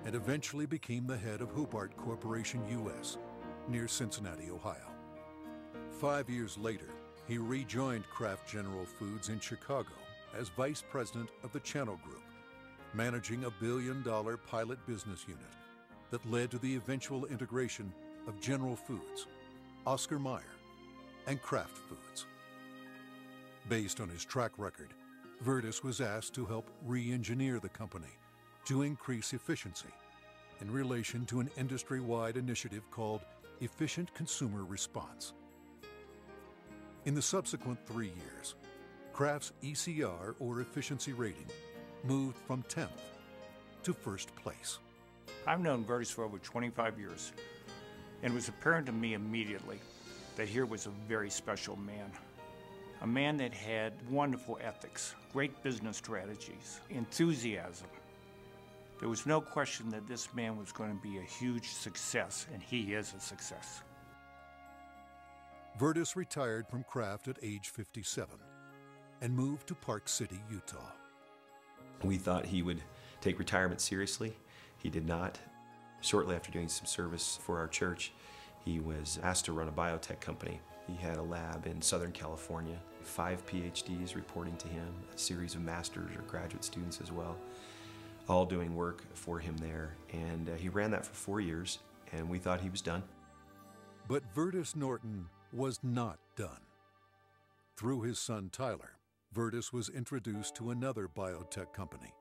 and eventually became the head of Hobart Corporation US near Cincinnati, Ohio. 5 years later, he rejoined Kraft General Foods in Chicago as vice president of the Channel Group, managing a billion-dollar pilot business unit that led to the eventual integration of General Foods, Oscar Mayer, and Kraft Foods. Based on his track record, Virtus was asked to help re-engineer the company to increase efficiency in relation to an industry-wide initiative called Efficient Consumer Response. In the subsequent 3 years, Kraft's ECR, or efficiency rating, moved from 10th to first place.
I've known Virtus for over 25 years, and it was apparent to me immediately that here was a very special man. A man that had wonderful ethics, great business strategies, enthusiasm. There was no question that this man was going to be a huge success, and he is a success.
Virtus retired from Kraft at age 57 and moved to Park City, Utah.
We thought he would take retirement seriously. He did not. Shortly after doing some service for our church, he was asked to run a biotech company. He had a lab in Southern California, 5 PhDs reporting to him, a series of master's or graduate students as well, all doing work for him there. And he ran that for 4 years, and we thought he was done.
But Virtus Norton was not done. Through his son Tyler, Virtus was introduced to another biotech company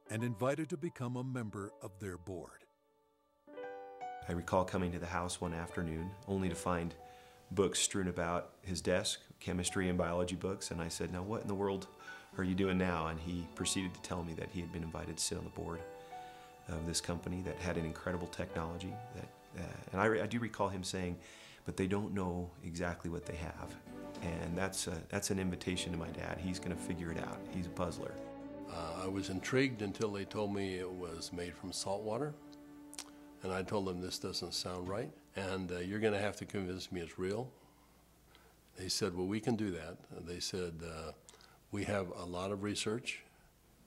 and invited to become a member of their board.
I recall coming to the house one afternoon only to find books strewn about his desk, chemistry and biology books, and I said, "Now what in the world are you doing now?" And he proceeded to tell me that he had been invited to sit on the board of this company that had an incredible technology. And I do recall him saying, "But they don't know exactly what they have." And that's an invitation to my dad. He's going to figure it out. He's a puzzler.
I was intrigued until they told me it was made from salt water. And I told them, "This doesn't sound right, and you're going to have to convince me it's real." They said, "Well, we can do that." They said, "We have a lot of research,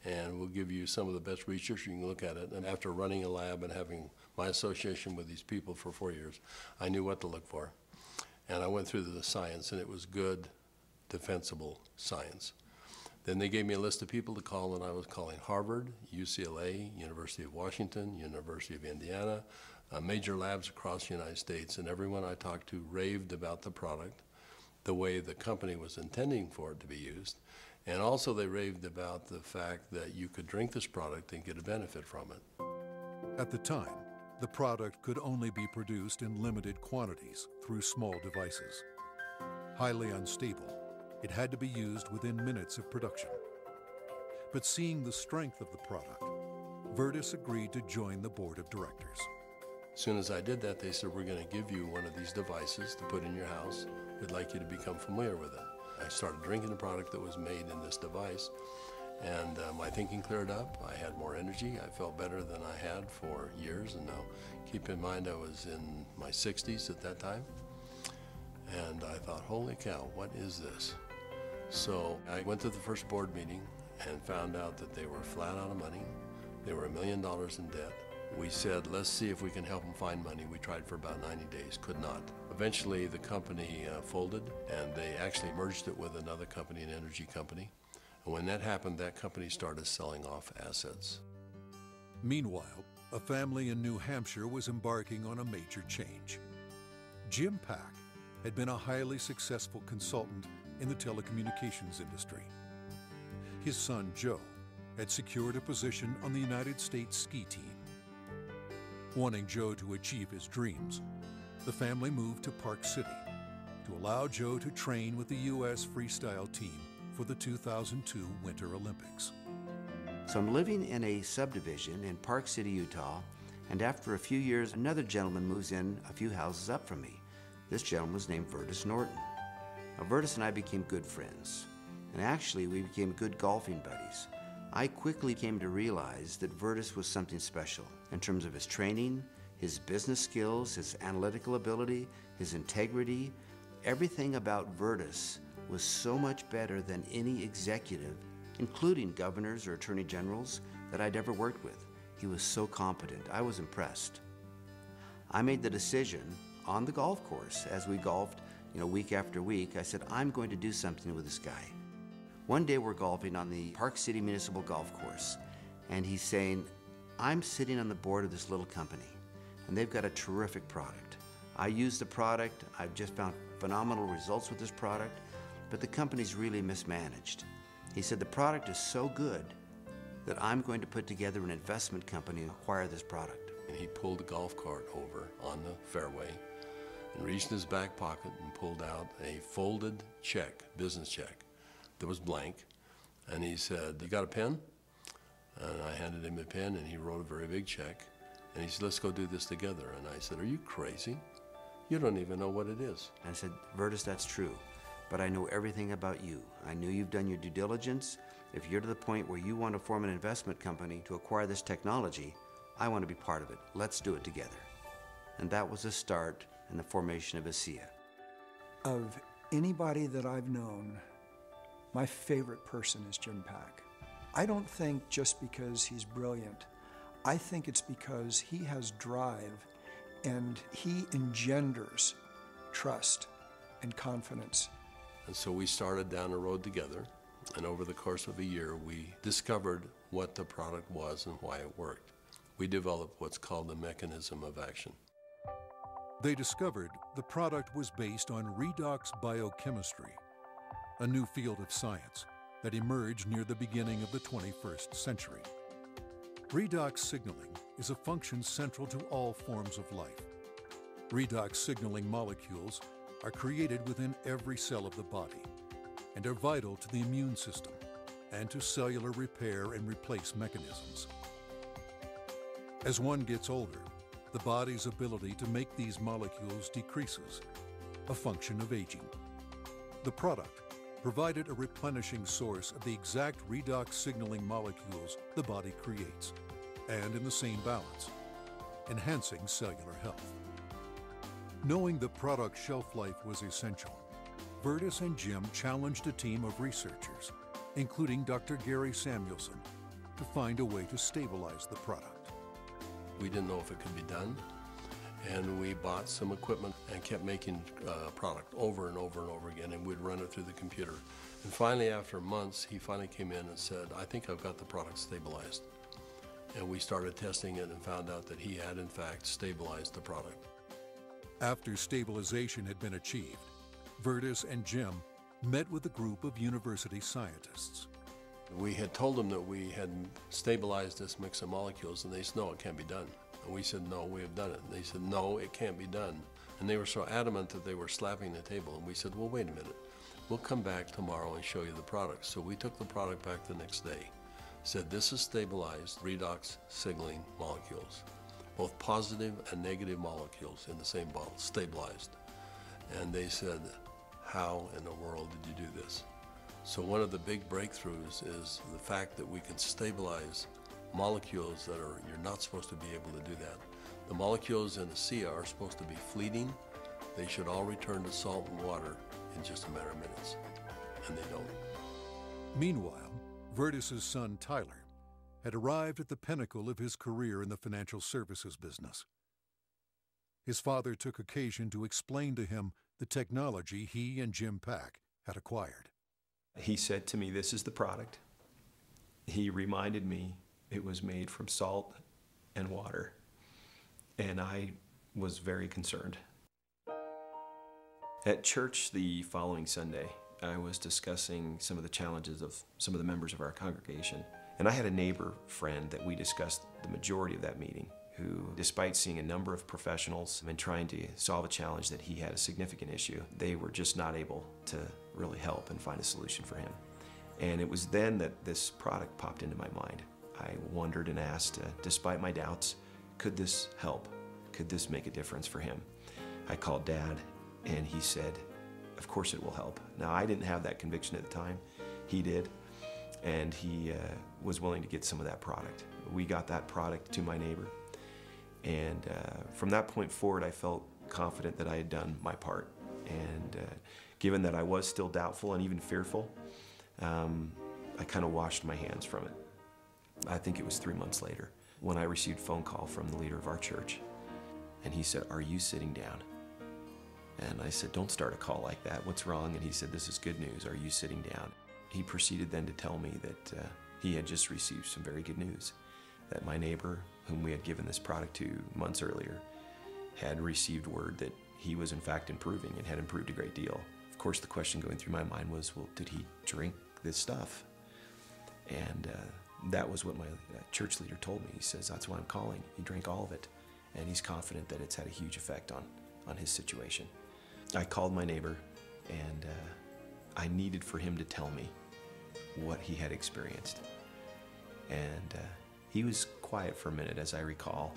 and we'll give you some of the best research. You can look at it." And after running a lab and having my association with these people for 4 years, I knew what to look for. And I went through the science, and it was good, defensible science. Then they gave me a list of people to call, and I was calling Harvard, UCLA, University of Washington, University of Indiana, major labs across the United States, and everyone I talked to raved about the product, the way the company was intending for it to be used, and also they raved about the fact that you could drink this product and get a benefit from it.
At the time, the product could only be produced in limited quantities through small devices. Highly unstable, it had to be used within minutes of production. But seeing the strength of the product, Virtus agreed to join the board of directors.
As soon as I did that, they said, "We're going to give you one of these devices to put in your house. We'd like you to become familiar with it." I started drinking the product that was made in this device, and my thinking cleared up. I had more energy. I felt better than I had for years, and now keep in mind I was in my 60s at that time. And I thought, holy cow, what is this? So I went to the first board meeting and found out that they were flat out of money. They were $1 million in debt. We said, let's see if we can help them find money. We tried for about 90 days, could not. Eventually the company folded, and they actually merged it with another company, an energy company. And when that happened, that company started selling off assets.
Meanwhile, a family in New Hampshire was embarking on a major change. Jim Pack had been a highly successful consultant in the telecommunications industry. His son, Joe, had secured a position on the United States ski team. Wanting Joe to achieve his dreams, the family moved to Park City to allow Joe to train with the U.S. freestyle team for the 2002 Winter Olympics.
So I'm living in a subdivision in Park City, Utah, and after a few years, another gentleman moves in a few houses up from me. This gentleman was named Virtus Norton. Virtus and I became good friends, and actually we became good golfing buddies. I quickly came to realize that Virtus was something special in terms of his training, his business skills, his analytical ability, his integrity. Everything about Virtus was so much better than any executive, including governors or attorney generals, that I'd ever worked with. He was so competent. I was impressed. I made the decision on the golf course as we golfed, week after week. I said, I'm going to do something with this guy. One day we're golfing on the Park City Municipal Golf Course, and he's saying, I'm sitting on the board of this little company, and they've got a terrific product. I use the product, I've just found phenomenal results with this product, but the company's really mismanaged. He said, the product is so good that I'm going to put together an investment company and acquire this product.
And he pulled the golf cart over on the fairway and reached in his back pocket and pulled out a folded check, business check, that was blank. And he said, you got a pen? And I handed him a pen, and he wrote a very big check. And he said, let's go do this together. And I said, are you crazy? You don't even know what it is.
I said, Virtus, that's true, but I know everything about you. I knew you've done your due diligence. If you're to the point where you want to form an investment company to acquire this technology, I want to be part of it. Let's do it together. And that was the start in the formation of ASEA.
Of anybody that I've known, my favorite person is Jim Pack. I don't think just because he's brilliant. I think it's because he has drive and he engenders trust and confidence.
And so we started down the road together, and over the course of a year, we discovered what the product was and why it worked. We developed what's called the mechanism of action.
They discovered the product was based on redox biochemistry, a new field of science that emerged near the beginning of the 21st century. Redox signaling is a function central to all forms of life. Redox signaling molecules are created within every cell of the body and are vital to the immune system and to cellular repair and replace mechanisms. As one gets older, the body's ability to make these molecules decreases, a function of aging. The product provided a replenishing source of the exact redox signaling molecules the body creates, and in the same balance, enhancing cellular health. Knowing the product's shelf life was essential, Virtus and Jim challenged a team of researchers, including Dr. Gary Samuelson, to find a way to stabilize the product.
We didn't know if it could be done, and we bought some equipment and kept making product over and over and over again, and we'd run it through the computer. And finally, after months, he finally came in and said, I think I've got the product stabilized. And we started testing it and found out that he had, in fact, stabilized the product.
After stabilization had been achieved, Virtus and Jim met with a group of university scientists.
We had told them that we had stabilized this mix of molecules, and they said, no, it can't be done. And we said, no, we have done it. And they said, no, it can't be done. And they were so adamant that they were slapping the table. And we said, well, wait a minute. We'll come back tomorrow and show you the product. So we took the product back the next day, said, this is stabilized redox signaling molecules, both positive and negative molecules in the same bottle, stabilized. And they said, how in the world did you do this? So one of the big breakthroughs is the fact that we can stabilize molecules that you're not supposed to be able to do that. The molecules in ASEA are supposed to be fleeting. They should all return to salt and water in just a matter of minutes, and they don't.
Meanwhile, Virtus's son Tyler had arrived at the pinnacle of his career in the financial services business. His father took occasion to explain to him the technology he and Jim Pack had acquired.
He said to me, this is the product. He reminded me it was made from salt and water, and I was very concerned. At church the following Sunday, I was discussing some of the challenges of some of the members of our congregation, and I had a neighbor friend that we discussed the majority of that meeting, who, despite seeing a number of professionals and trying to solve a challenge that he had a significant issue, they were just not able to really help and find a solution for him. And it was then that this product popped into my mind. I wondered and asked, despite my doubts, could this help? Could this make a difference for him? I called Dad, and he said, of course it will help. Now, I didn't have that conviction at the time. He did, and he was willing to get some of that product. We got that product to my neighbor, and from that point forward, I felt confident that I had done my part. And given that I was still doubtful and even fearful, I kind of washed my hands from it. I think it was 3 months later when I received a phone call from the leader of our church. And he said, "Are you sitting down?" And I said, "Don't start a call like that. What's wrong?" And he said, "This is good news. Are you sitting down?" He proceeded then to tell me that he had just received some very good news, that my neighbor, whom we had given this product to months earlier, had received word that he was in fact improving and had improved a great deal. Of course, the question going through my mind was, well, did he drink this stuff? And that was what my church leader told me. He says, "That's why I'm calling. He drank all of it, and he's confident that it's had a huge effect on his situation." I called my neighbor, and I needed for him to tell me what he had experienced. And he was quiet for a minute, as I recall,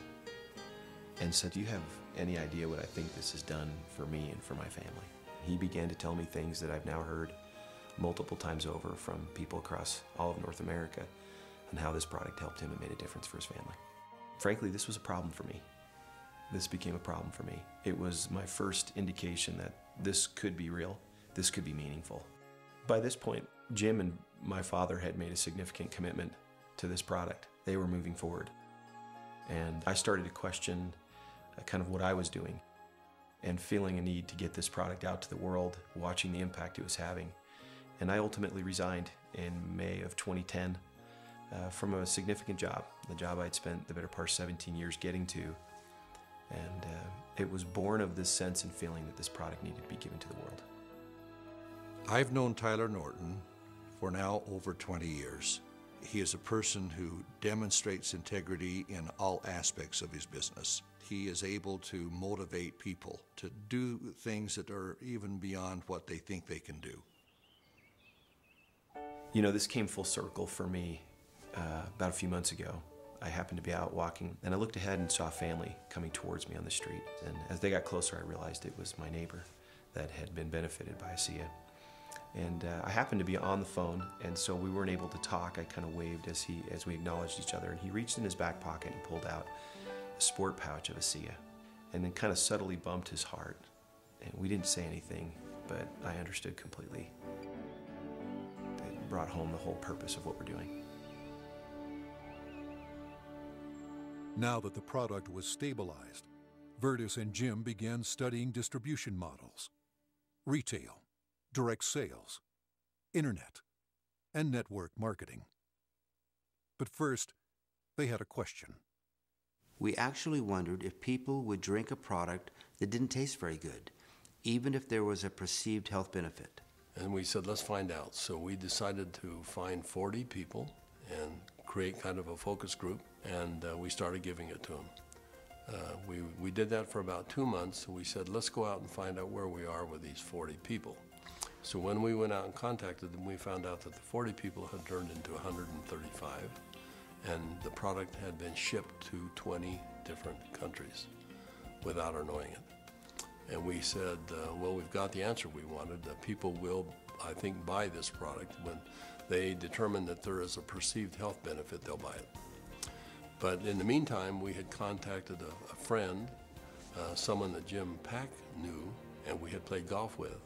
and said, "Do you have any idea what I think this has done for me and for my family?" He began to tell me things that I've now heard multiple times over from people across all of North America, and how this product helped him and made a difference for his family. Frankly, this was a problem for me. This became a problem for me. It was my first indication that this could be real, this could be meaningful. By this point, Jim and my father had made a significant commitment to this product. They were moving forward. And I started to question kind of what I was doing, and feeling a need to get this product out to the world, watching the impact it was having. And I ultimately resigned in May of 2010 from a significant job, the job I'd spent the better part of 17 years getting to. And it was born of this sense and feeling that this product needed to be given to the world.
I've known Tyler Norton for now over 20 years. He is a person who demonstrates integrity in all aspects of his business. He is able to motivate people to do things that are even beyond what they think they can do.
You know, this came full circle for me about a few months ago. I happened to be out walking, and I looked ahead and saw a family coming towards me on the street. And as they got closer, I realized it was my neighbor that had been benefited by ASEA. And I happened to be on the phone, and so we weren't able to talk. I kind of waved as we acknowledged each other, and he reached in his back pocket and pulled out a sport pouch of ASEA, and then kind of subtly bumped his heart. And we didn't say anything, but I understood completely. It brought home the whole purpose of what we're doing.
Now that the product was stabilized, Vertus and Jim began studying distribution models: retail, direct sales, internet, and network marketing. But first, they had a question.
We actually wondered if people would drink a product that didn't taste very good, even if there was a perceived health benefit.
And we said, let's find out. So we decided to find 40 people and create kind of a focus group, and we started giving it to them. We did that for about 2 months, and we said, let's go out and find out where we are with these 40 people. So when we went out and contacted them, we found out that the 40 people had turned into 135, and the product had been shipped to 20 different countries without our knowing it. And we said, well, we've got the answer we wanted. People will, I think, buy this product. When they determine that there is a perceived health benefit, they'll buy it. But in the meantime, we had contacted a friend, someone that Jim Pack knew and we had played golf with.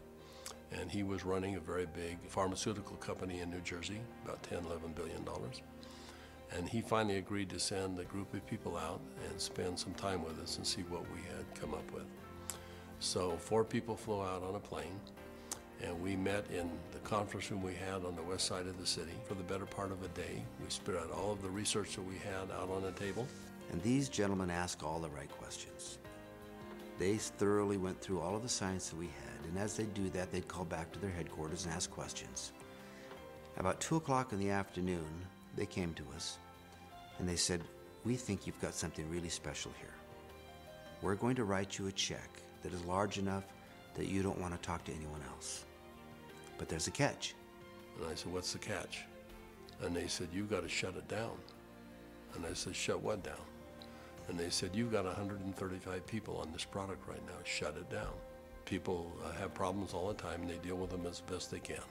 And he was running a very big pharmaceutical company in New Jersey, about $10, $11 billion. And he finally agreed to send a group of people out and spend some time with us and see what we had come up with. So 4 people flew out on a plane, and we met in the conference room we had on the west side of the city for the better part of a day. We spread out all of the research that we had out on a table.
And these gentlemen asked all the right questions. They thoroughly went through all of the science that we had, and as they do that, they'd call back to their headquarters and ask questions. About 2 o'clock in the afternoon, they came to us, and they said, we think you've got something really special here. We're going to write you a check that is large enough that you don't want to talk to anyone else. But there's a catch.
And I said, what's the catch? And they said, you've got to shut it down. And I said, shut what down? And they said, you've got 135 people on this product right now, shut it down. People have problems all the time, and they deal with them as best they can.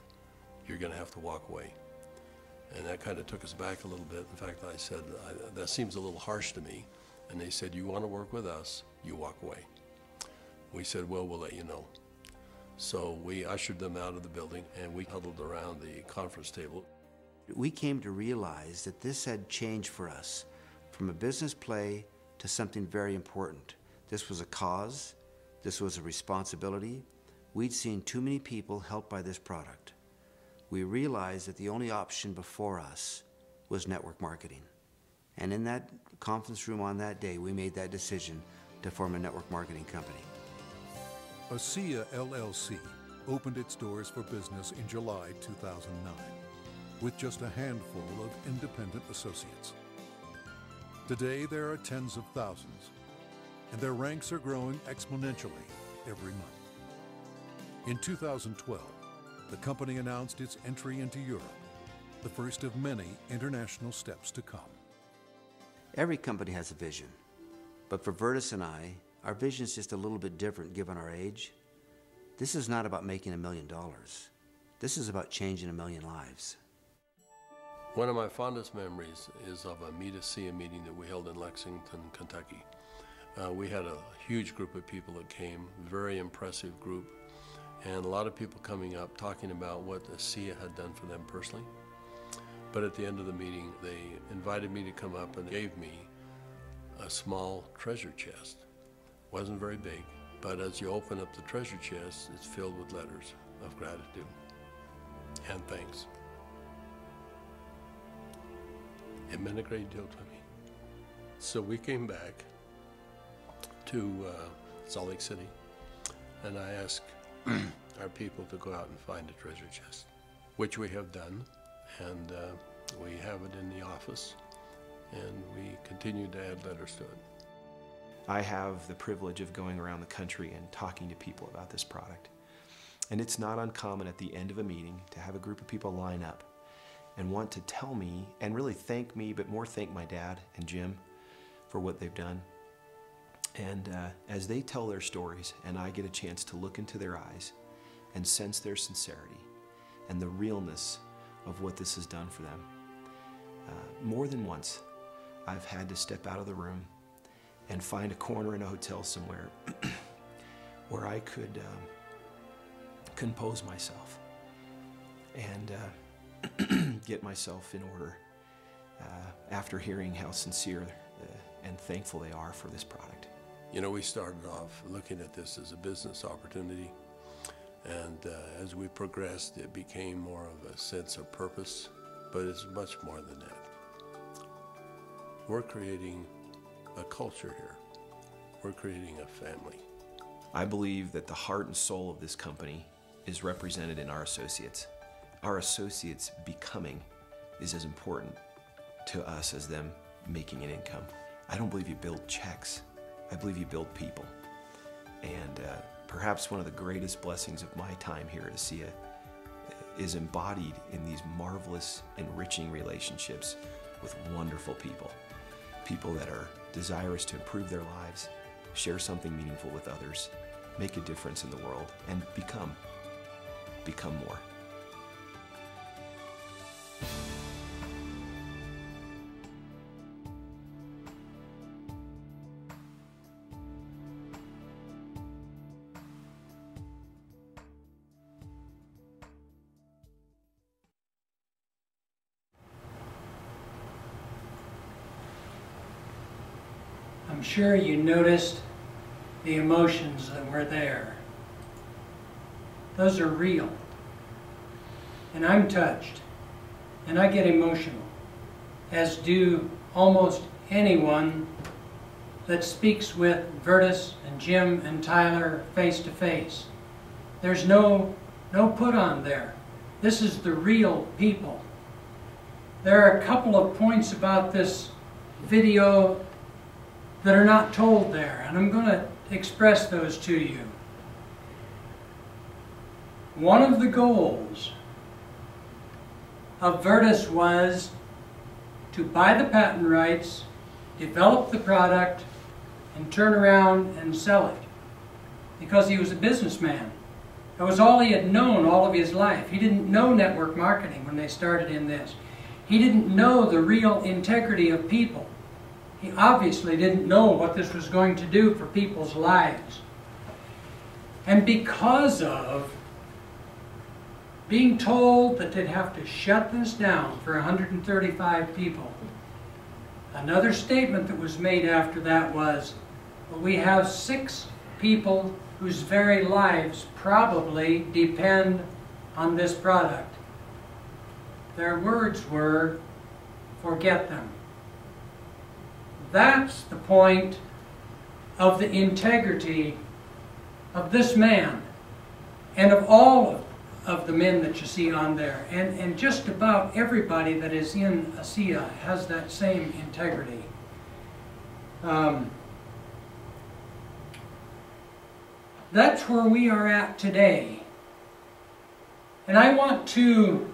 You're going to have to walk away. And that kind of took us back a little bit. In fact, I said, that seems a little harsh to me. And they said, you want to work with us, you walk away. We said, well, we'll let you know. So we ushered them out of the building, and we huddled around the conference table.
We came to realize that this had changed for us from a business play to something very important. This was a cause. This was a responsibility. We'd seen too many people helped by this product. We realized that the only option before us was network marketing. And in that conference room on that day, we made that decision to form a network marketing company.
ASEA LLC opened its doors for business in July 2009 with just a handful of independent associates. Today, there are tens of thousands, and their ranks are growing exponentially every month. In 2012, the company announced its entry into Europe, the first of many international steps to come.
Every company has a vision, but for Virtus and I, our vision is just a little bit different given our age. This is not about making $1 million. This is about changing 1 million lives.
One of my fondest memories is of a Meet ASEA meeting that we held in Lexington, Kentucky. We had a huge group of people that came, very impressive group, and a lot of people coming up talking about what ASEA had done for them personally. But at the end of the meeting, they invited me to come up and gave me a small treasure chest. Wasn't very big, but as you open up the treasure chest, it's filled with letters of gratitude and thanks. It meant a great deal to me. So we came back to Salt Lake City, and I asked our people to go out and find a treasure chest, which we have done, and we have it in the office, and we continue to add letters to it.
I have the privilege of going around the country and talking to people about this product. And it's not uncommon at the end of a meeting to have a group of people line up and want to tell me and really thank me, but more thank my dad and Jim for what they've done. And as they tell their stories and I get a chance to look into their eyes and sense their sincerity and the realness of what this has done for them, more than once I've had to step out of the room and find a corner in a hotel somewhere where I could compose myself and get myself in order after hearing how sincere and thankful they are for this product.
You know, we started off looking at this as a business opportunity, and as we progressed, it became more of a sense of purpose, but it's much more than that. We're creating a culture here. We're creating a family.
I believe that the heart and soul of this company is represented in our associates. Our associates becoming is as important to us as them making an income. I don't believe you build checks. I believe you build people. And perhaps one of the greatest blessings of my time here at ASEA is embodied in these marvelous, enriching relationships with wonderful people. People that are desirous to improve their lives, share something meaningful with others, make a difference in the world, and become more.
I'm sure you noticed the emotions that were there. Those are real. And I'm touched. And I get emotional, as do almost anyone that speaks with Virtus and Jim and Tyler face to face. There's no put on there. This is the real people. There are a couple of points about this video that are not told there, and I'm going to express those to you. One of the goals of Virtus was to buy the patent rights, develop the product, and turn around and sell it. because he was a businessman. That was all he had known all of his life. He didn't know network marketing when they started in this. He didn't know the real integrity of people. He obviously didn't know what this was going to do for people's lives. And because of being told that they'd have to shut this down for 135 people, another statement that was made after that was, well, we have 6 people whose very lives probably depend on this product. Their words were, forget them. That's the point of the integrity of this man and of all of the men that you see on there. And just about everybody that is in ASEA has that same integrity. That's where we are at today. And I want to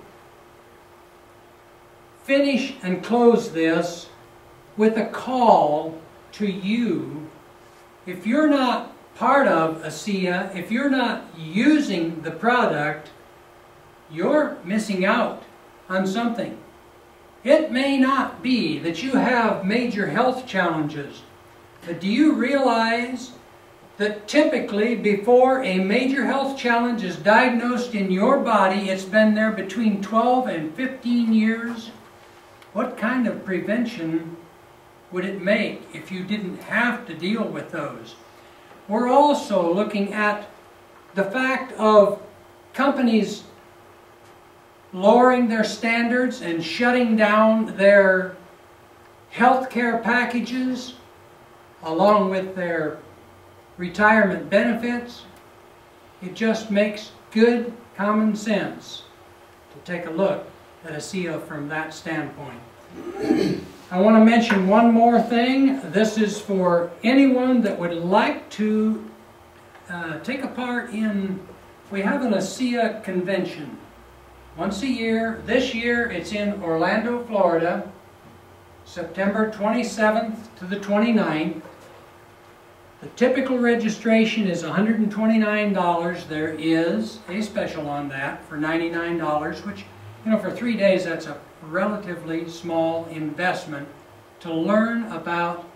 finish and close this with a call to you. If you're not part of ASEA, if you're not using the product, you're missing out on something. It may not be that you have major health challenges, but do you realize that typically before a major health challenge is diagnosed in your body, it's been there between 12 and 15 years? What kind of prevention would it make if you didn't have to deal with those? We're also looking at the fact of companies lowering their standards and shutting down their health care packages along with their retirement benefits. It just makes good common sense to take a look at ASEA from that standpoint. I want to mention one more thing. This is for anyone that would like to take a part in, we have an ASEA convention once a year. This year it's in Orlando, Florida, September 27th to the 29th. The typical registration is $129. There is a special on that for $99, which, you know, for 3 days that's a relatively small investment to learn about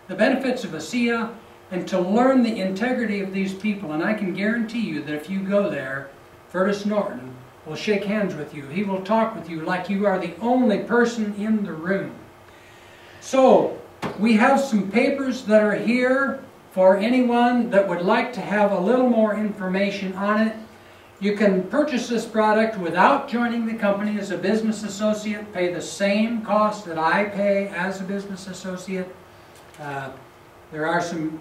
the benefits of ASEA and to learn the integrity of these people. And I can guarantee you that if you go there, Fergus Norton will shake hands with you. He will talk with you like you are the only person in the room. So, we have some papers that are here for anyone that would like to have a little more information on it. You can purchase this product without joining the company as a business associate, pay the same cost that I pay as a business associate. There are some,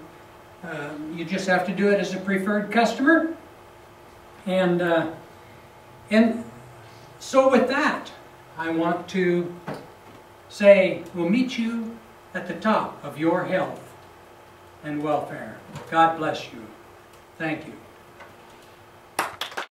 you just have to do it as a preferred customer. And so with that, I want to say we'll meet you at the top of your health and welfare. God bless you. Thank you.